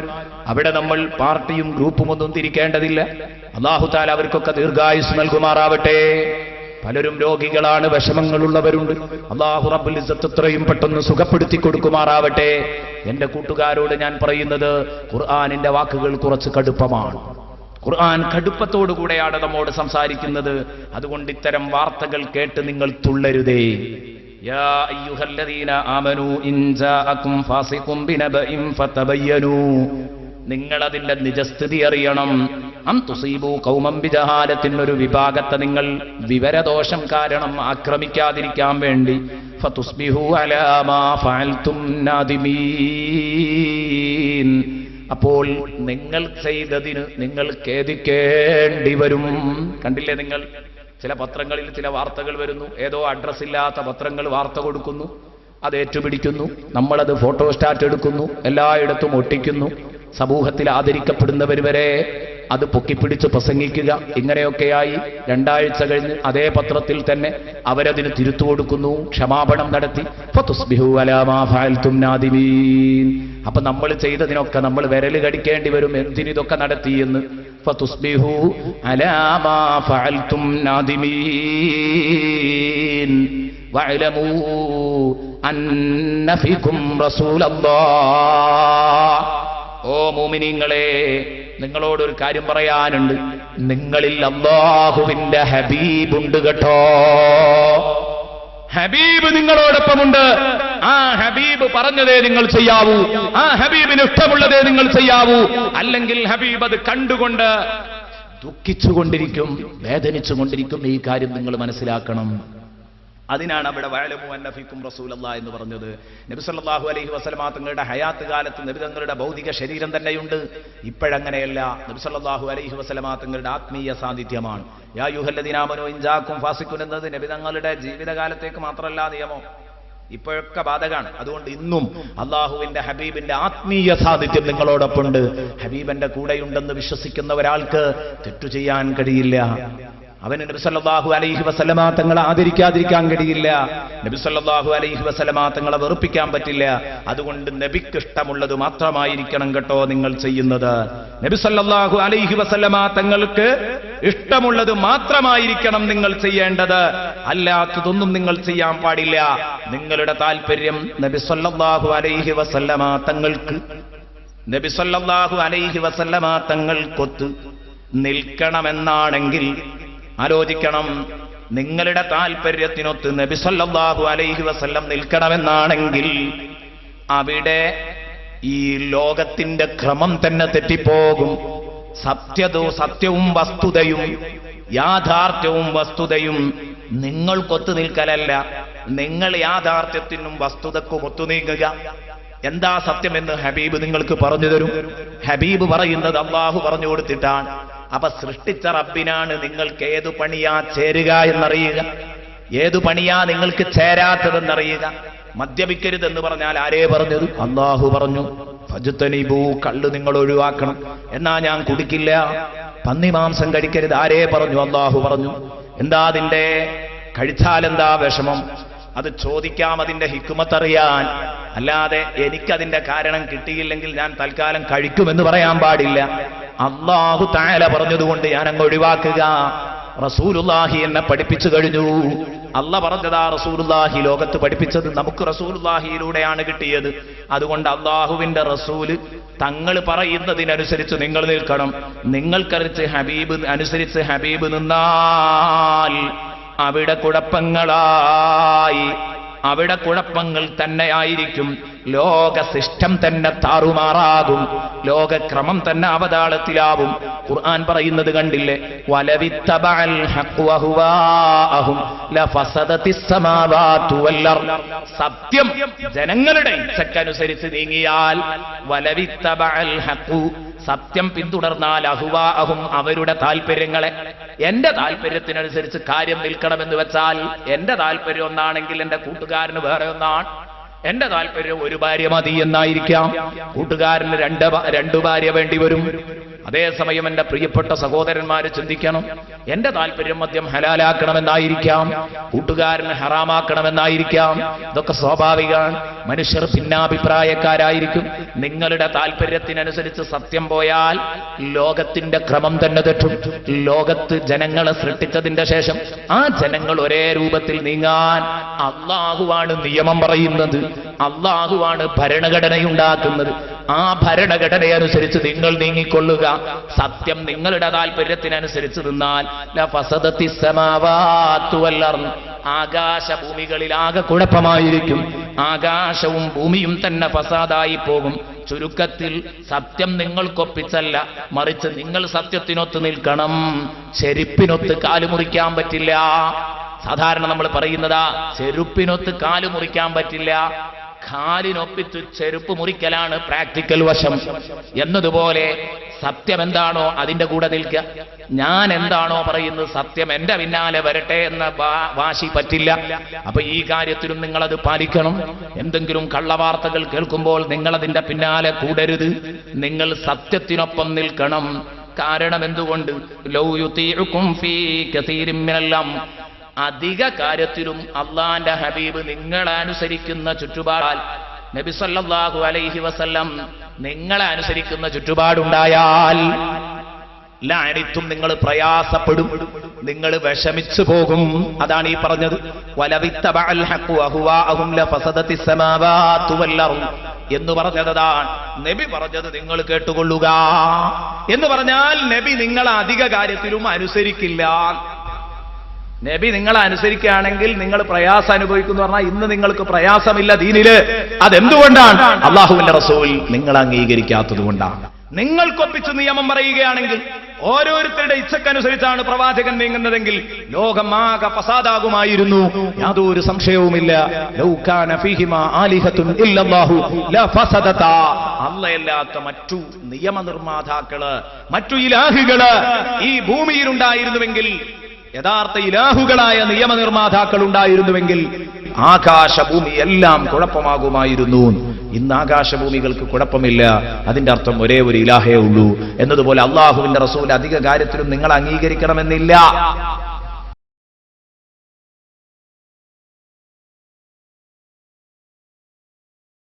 S1: അവിടെ നമ്മൾ പാർട്ടിയും ഗ്രൂപ്പും ഒന്നും തിരിക്കേണ്ടതില്ല. അല്ലാഹു തആല അവർക്കൊക്കെ ദീർഘായുസ് നൽകുമാറാവട്ടെ. പലരും രോഗികളാണ്, വിഷമങ്ങളുള്ളവരുണ്ട്. അല്ലാഹു റബ്ബുൽ ഇസ്സത്ത് എത്രയും പെട്ടെന്ന് സുഖപ്പെടുത്തി കൊടുക്കുമാറാവട്ടെ. എന്റെ കൂട്ടുകാരോട് ഞാൻ പറയുന്നത്, ഖുർആനിന്റെ വാക്കുകൾ കുറച്ച് കടുപ്പമാണ്. ഖുർആൻ കടുപ്പത്തോടുകൂടെയാണ് നമ്മോട് സംസാരിക്കുന്നത്. അതുകൊണ്ട് ഇത്തരം വാർത്തകൾ കേട്ട് നിങ്ങൾ തുള്ളരുതേ. യാ അയ്യുഹല്ലദീന ആമനൂ ഇൻ ജാഅകും ഫാസിഖും ബിനബഇൻ ഫതബയ്യനൂ, നിങ്ങൾ അതിന്റെ നിജസ്ഥിതി അറിയണം. അൻ തുസീബു ഖൗമൻ ബിജഹാലത്തിൻ, ഒരു വിഭാഗത്തെ നിങ്ങൾ വിവരദോഷം കാരണം ആക്രമിക്കാതിരിക്കാൻ വേണ്ടി, ഫതുസ്ബിഹു അലാ മാ ഫഅൽതും നാദിമീൻ, അപ്പോൾ നിങ്ങൾ ചെയ്തതിന് നിങ്ങൾ ഖേദിക്കേണ്ടി വരും. കണ്ടില്ലേ നിങ്ങൾ, ചില പത്രങ്ങളിൽ ചില വാർത്തകൾ വരുന്നു, ഏതോ അഡ്രസ് ഇല്ലാത്ത പത്രങ്ങൾ വാർത്ത കൊടുക്കുന്നു, അത് ഏറ്റുപിടിക്കുന്നു, നമ്മളത് ഫോട്ടോസ്റ്റാറ്റ് എടുക്കുന്നു, എല്ലായിടത്തും ഒട്ടിക്കുന്നു, സമൂഹത്തിൽ ആദരിക്കപ്പെടുന്നവർ വരെ അത് പൊക്കിപ്പിടിച്ച് പ്രസംഗിക്കുക. ഇങ്ങനെയൊക്കെയായി 2 ആഴ്ച കഴിഞ്ഞ് അതേ പത്രത്തിൽ തന്നെ അവരതിന് തിരുത്തു കൊടുക്കുന്നു, ക്ഷമാപണം നടത്തി. ഫതുസ്ബിഹു അലാ മാ ഫഅൽതും നാദിമീൻ, അപ്പൊ നമ്മൾ ചെയ്തതിനൊക്കെ നമ്മൾ വിരല് കടിക്കേണ്ടി വരും. എന്തിനിതൊക്കെ നടത്തിയെന്ന്. ഫതുസ്ബിഹു അലാ മാ ഫഅൽതും നാദിമീൻ വഅലമൂ അന്ന ഫീകും റസൂലല്ലാഹ്. ഓ മുഅ്മിനീങ്ങളെ, നിങ്ങളോടൊരു കാര്യം പറയാനുണ്ട്. നിങ്ങളിൽ അല്ലാഹുവിന്റെ ഹബീബുണ്ട് കേട്ടോ. ഹബീബ് നിങ്ങളോടൊപ്പമുണ്ട്. ആ ഹബീബ് പറഞ്ഞതേ നിങ്ങൾ ചെയ്യാവൂ, ആ ഹബീബിന് ഇഷ്ടമുള്ളതേ നിങ്ങൾ ചെയ്യാവൂ. അല്ലെങ്കിൽ ഹബീബ് അത് കണ്ടുകൊണ്ട് ദുഃഖിച്ചുകൊണ്ടിരിക്കും, വേദനിച്ചുകൊണ്ടിരിക്കും. ഈ കാര്യം നിങ്ങൾ മനസ്സിലാക്കണം. അതിനാണ് അവിടെ വഅലമു അന്ന ഫീകും റസൂലല്ലാഹ് എന്ന് പറഞ്ഞത്. നബി സല്ലല്ലാഹു അലൈഹി വസല്ലമ തങ്ങളുടെ ഹയാത്ത് കാലത്ത് നബി തങ്ങളുടെ ഭൗതിക ശരീരം തന്നെയുണ്ട്. ഇപ്പോഴങ്ങനെയല്ല. നബി സല്ലല്ലാഹു അലൈഹി വസല്ലമ തങ്ങളുടെ ആത്മീയ സാന്നിധ്യമാണ്. യാ അയ്യുഹല്ലദീന ആമനൂ ഇൻ ജാഅകും ഫാസിഖുൻ എന്നത് നബി തങ്ങളുടെ ജീവിതകാലത്തേക്ക് മാത്രമല്ല നിയമം, ഇപ്പോഴൊക്കെ ബാധകമാണ്. അതുകൊണ്ട് ഇന്നും അള്ളാഹുവിന്റെ ഹബീബിന്റെ ആത്മീയ സാന്നിധ്യം നിങ്ങളോടൊപ്പമുണ്ട്. ഹബീബിന്റെ കൂടെയുണ്ടെന്ന് വിശ്വസിക്കുന്ന ഒരാൾക്ക് തെറ്റു ചെയ്യാൻ കഴിയില്ല. അവന് നബി സല്ലല്ലാഹു അലൈഹി വസല്ലമ തങ്ങളെ ആദരിക്കാതിരിക്കാൻ കഴിയില്ല. നബി സല്ലല്ലാഹു അലൈഹി വസല്ലമ തങ്ങളെ വെറുപ്പിക്കാൻ പറ്റില്ല. അതുകൊണ്ട് നബിക്ക് ഇഷ്ടമുള്ളത് മാത്രമായിരിക്കണം കേട്ടോ നിങ്ങൾ ചെയ്യുന്നത്. നബി സല്ലല്ലാഹു അലൈഹി വസല്ലമ തങ്ങൾക്ക് ഇഷ്ടമുള്ളത് മാത്രമായിരിക്കണം നിങ്ങൾ ചെയ്യേണ്ടത്. അല്ലാത്തതൊന്നും നിങ്ങൾ ചെയ്യാൻ പാടില്ല. നിങ്ങളുടെ താല്പര്യം നബി സല്ലല്ലാഹു അലൈഹി വസല്ലമ തങ്ങൾക്ക്, നബി സല്ലല്ലാഹു അലൈഹി വസല്ലമ തങ്ങൾക്കൊത്ത് നിൽക്കണമെന്നാണെങ്കിൽ ആലോചിക്കണം. നിങ്ങളുടെ താല്പര്യത്തിനൊത്ത് നബി സല്ലല്ലാഹു അലൈഹി വസല്ലം നിൽക്കണമെന്നാണെങ്കിൽ അവിടെ ഈ ലോകത്തിന്റെ ക്രമം തന്നെ തെറ്റിപ്പോകും. സത്യവും വസ്തുതയും യാഥാർത്ഥ്യവും വസ്തുതയും നിങ്ങൾക്കൊത്തു നിൽക്കലല്ല, നിങ്ങൾ യാഥാർത്ഥ്യത്തിനും വസ്തുതക്കും ഒത്തു നീങ്ങുക. എന്താ സത്യമെന്ന് ഹബീബ് നിങ്ങൾക്ക് പറഞ്ഞു തരും. ഹബീബ് പറയുന്നത് അള്ളാഹു പറഞ്ഞു കൊടുത്തിട്ടാണ്. അപ്പൊ സൃഷ്ടിച്ച റബ്ബിനാണ് നിങ്ങൾക്ക് ഏതു പണിയാ ചേരുക എന്നറിയുക, ഏതു പണിയാ നിങ്ങൾക്ക് ചേരാത്തതെന്നറിയുക. മദ്യപിക്കരുതെന്ന് പറഞ്ഞാൽ ആരേ പറഞ്ഞത്? അള്ളാഹു പറഞ്ഞു. ഫജ്തനിബൂ, കള്ള് നിങ്ങൾ ഒഴിവാക്കണം. എന്നാ ഞാൻ കുടിക്കില്ല. പന്നിമാംസം കഴിക്കരുത്, ആരേ പറഞ്ഞു? അള്ളാഹു പറഞ്ഞു. എന്താ അതിന്റെ കഴിച്ചാലെന്താ വിഷമം? അത് ചോദിക്കാം, അതിന്റെ ഹിക്മത്ത് അറിയാൻ. അല്ലാതെ എനിക്കതിന്റെ കാരണം കിട്ടിയില്ലെങ്കിൽ ഞാൻ തൽക്കാലം കഴിക്കുമെന്ന് പറയാൻ പാടില്ല. അല്ലാഹു തആല പറഞ്ഞതുകൊണ്ട് ഞാൻ അങ്ങ് ഒഴിവാക്കുക. റസൂലുള്ളാഹി എന്നെ പഠിപ്പിച്ചു കഴിഞ്ഞു. അല്ലാഹ് പറഞ്ഞതാ റസൂലുള്ളാഹി ലോകത്ത് പഠിപ്പിച്ചത് നമുക്ക് റസൂലുള്ളാഹിയിലൂടെയാണ് കിട്ടിയത്. അതുകൊണ്ട് അല്ലാഹുവിന്റെ റസൂല് തങ്ങൾ പറയുന്നതിനനുസരിച്ച് നിങ്ങൾ നിൽക്കണം. നിങ്ങൾക്കറിച്ച് ഹബീബ് അനുസരിച്ച് ഹബീബ് നിന്നാൽ അവിടെ കുഴപ്പങ്ങളായി, അവിടെ കുഴപ്പങ്ങൾ തന്നെയായിരിക്കും. ലോക സിസ്റ്റം തന്നെ താറുമാറാകും, ലോകക്രമം തന്നെ അവതാളത്തിലാവും. ഖുർആൻ പറയുന്നത് കണ്ടില്ലേ, വലവിത്തബഅൽ ഹഖ് വഹുവാഅഹും ലഫസദതിസ് സമാവാതു വൽ അർദ്. സത്യം ജനങ്ങളുടെ ഇച്ഛക്കനുസരിച്ച് നീങ്ങിയാൽ, വലവിത്തബഅൽ ഹഖ് സത്യം പിന്തുടർന്നാൽ, അഹുവാഅഹും അവരുടെ താല്പര്യങ്ങളെ, എന്റെ താല്പര്യത്തിനനുസരിച്ച് കാര്യം നിൽക്കണമെന്ന് വെച്ചാൽ, എന്റെ താല്പര്യം ഒന്നാണെങ്കിൽ എന്റെ കൂട്ടുകാരന് വേറെ ഒന്നാണ്. എന്റെ താല്പര്യം ഒരു ഭാര്യ മതി എന്നായിരിക്കാം, കൂട്ടുകാരന് രണ്ടു ഭാര്യ വേണ്ടി വരും. അതേസമയം എന്റെ പ്രിയപ്പെട്ട സഹോദരന്മാര് ചിന്തിക്കണം, എന്റെ താല്പര്യം മദ്യം ഹലാലാക്കണമെന്നായിരിക്കാം, കൂട്ടുകാരന് ഹറാമാക്കണമെന്നായിരിക്കാം. ഇതൊക്കെ സ്വാഭാവികമാണ്. മനുഷ്യർ ഭിന്നാഭിപ്രായക്കാരായിരിക്കും. നിങ്ങളുടെ താല്പര്യത്തിനനുസരിച്ച് സത്യം പോയാൽ ലോകത്തിന്റെ ക്രമം തന്നെ തെറ്റും. ലോകത്ത് ജനങ്ങളെ സൃഷ്ടിച്ചതിന്റെ ശേഷം ആ ജനങ്ങൾ ഒരേ രൂപത്തിൽ നീങ്ങാൻ അല്ലാഹുവാണ് നിയമം പറയുന്നത്, അല്ലാഹുവാണ് ഭരണഘടനയുണ്ടാക്കുന്നത്. ആ ഭരണഘടനയനുസരിച്ച് നിങ്ങൾ നീങ്ങിക്കൊള്ളുക. സത്യം നിങ്ങളുടെ താല്പര്യത്തിനനുസരിച്ച് നിന്നാൽ ലഫസദതിസ് സമാവാതു വൽ അർദ്, ആകാശഭൂമികളിൽ ആകെ കുഴപ്പമായിരിക്കും. ആകാശവും ഭൂമിയും തന്നെ ഫസാദായി പോകും. ചുരുക്കത്തിൽ സത്യം നിങ്ങൾക്കൊപ്പിച്ചല്ല, മറിച്ച് നിങ്ങൾ സത്യത്തിനൊത്ത് നിൽക്കണം. ചെരുപ്പിനൊത്ത് കാലുമുറിക്കാൻ പറ്റില്ല. സാധാരണ നമ്മൾ പറയുന്നതാ, ചെരുപ്പിനൊത്ത് കാലുമുറിക്കാൻ പറ്റില്ല. കാലിനൊപ്പിച്ച് ചെരുപ്പ് മുറിക്കലാണ് പ്രാക്ടിക്കൽ വശം. എന്നതുപോലെ സത്യം എന്താണോ അതിന്റെ കൂടെ നിൽക്കുക. ഞാൻ എന്താണോ പറയുന്നത് സത്യം എന്റെ പിന്നാലെ വരട്ടെ എന്ന വാശി പറ്റില്ല. അപ്പൊ ഈ കാര്യത്തിലും നിങ്ങളത് പാലിക്കണം. എന്തെങ്കിലും കള്ളവാർത്തകൾ കേൾക്കുമ്പോൾ നിങ്ങളതിന്റെ പിന്നാലെ കൂടരുത്. നിങ്ങൾ സത്യത്തിനൊപ്പം നിൽക്കണം. കാരണം എന്തുകൊണ്ട്? ലൗ യുതീഉകും ഫീ കസീരിൻ മിനൽ അംർ, അധിക കാര്യത്തിലും അള്ളാന്റെ ഹബീബ് നിങ്ങളെ അനുസരിക്കുന്ന ചുറ്റുപാടാൽ, നബി സല്ലല്ലാഹു അലൈഹി വസല്ലം നിങ്ങളെ അനുസരിക്കുന്ന ചുറ്റുപാടുണ്ടായാൽ, ലാനിത്തും നിങ്ങൾ പ്രയാസപ്പെടും, നിങ്ങൾ വിഷമിച്ചു പോകും. അതാണ് ഈ പറഞ്ഞത്, വലവിത്തബഅൽ ഹഖ് വഹുവാഅഹും ലഫസദതിസ് സമാവാതു വൽ അർദ് എന്ന് പറഞ്ഞതാണ്. നബി പറഞ്ഞത് നിങ്ങൾ കേട്ടുകൊള്ളുക എന്ന് പറഞ്ഞാൽ, നബി നിങ്ങളെ അധിക കാര്യത്തിലും അനുസരിക്കില്ല. നബി നിങ്ങളെ അനുസരിക്കുകയാണെങ്കിൽ നിങ്ങൾ പ്രയാസം അനുഭവിക്കുന്നു പറഞ്ഞാൽ, ഇന്ന് നിങ്ങൾക്ക് പ്രയാസമില്ല ദീനില്. അതെന്തുകൊണ്ടാണ്? അള്ളാഹുവിന്റെ റസൂൽ നിങ്ങൾ അംഗീകരിക്കാത്തത് കൊണ്ടാണ്. നിങ്ങൾക്കൊപ്പിച്ച് നിയമം പറയുകയാണെങ്കിൽ, ഓരോരുത്തരുടെ ഇച്ഛക്കനുസരിച്ചാണ് പ്രവാചകൻ നീങ്ങുന്നതെങ്കിൽ ലോകമാകെ ഫസാദാകുമായിരുന്നു. യാതൊരു സംശയവുമില്ല. ലൗ കാന ഫീഹിമാ ആലിഹത്തുൻ ഇല്ലല്ലാഹു ലഫസദതാ, അല്ലാഹുവല്ലാത്ത മറ്റു നിയമനിർമ്മാതാക്കള്, മറ്റു ഇലാഹുകള് ഈ ഭൂമിയിലുണ്ടായിരുന്നുവെങ്കിൽ, യഥാർത്ഥ ഇലാഹുകളായ നിയമനിർമ്മാതാക്കൾ ഉണ്ടായിരുന്നുവെങ്കിൽ ആകാശഭൂമി എല്ലാം കുഴപ്പമാകുമായിരുന്നു. ഇന്ന് ആകാശഭൂമികൾക്ക് കുഴപ്പമില്ല. അതിന്റെ അർത്ഥം ഒരേ ഒരു ഇലാഹേ ഉള്ളൂ എന്നതുപോലെ അള്ളാഹുവിന്റെ റസൂൽ അധിക കാര്യത്തിലും നിങ്ങൾ അംഗീകരിക്കണമെന്നില്ല.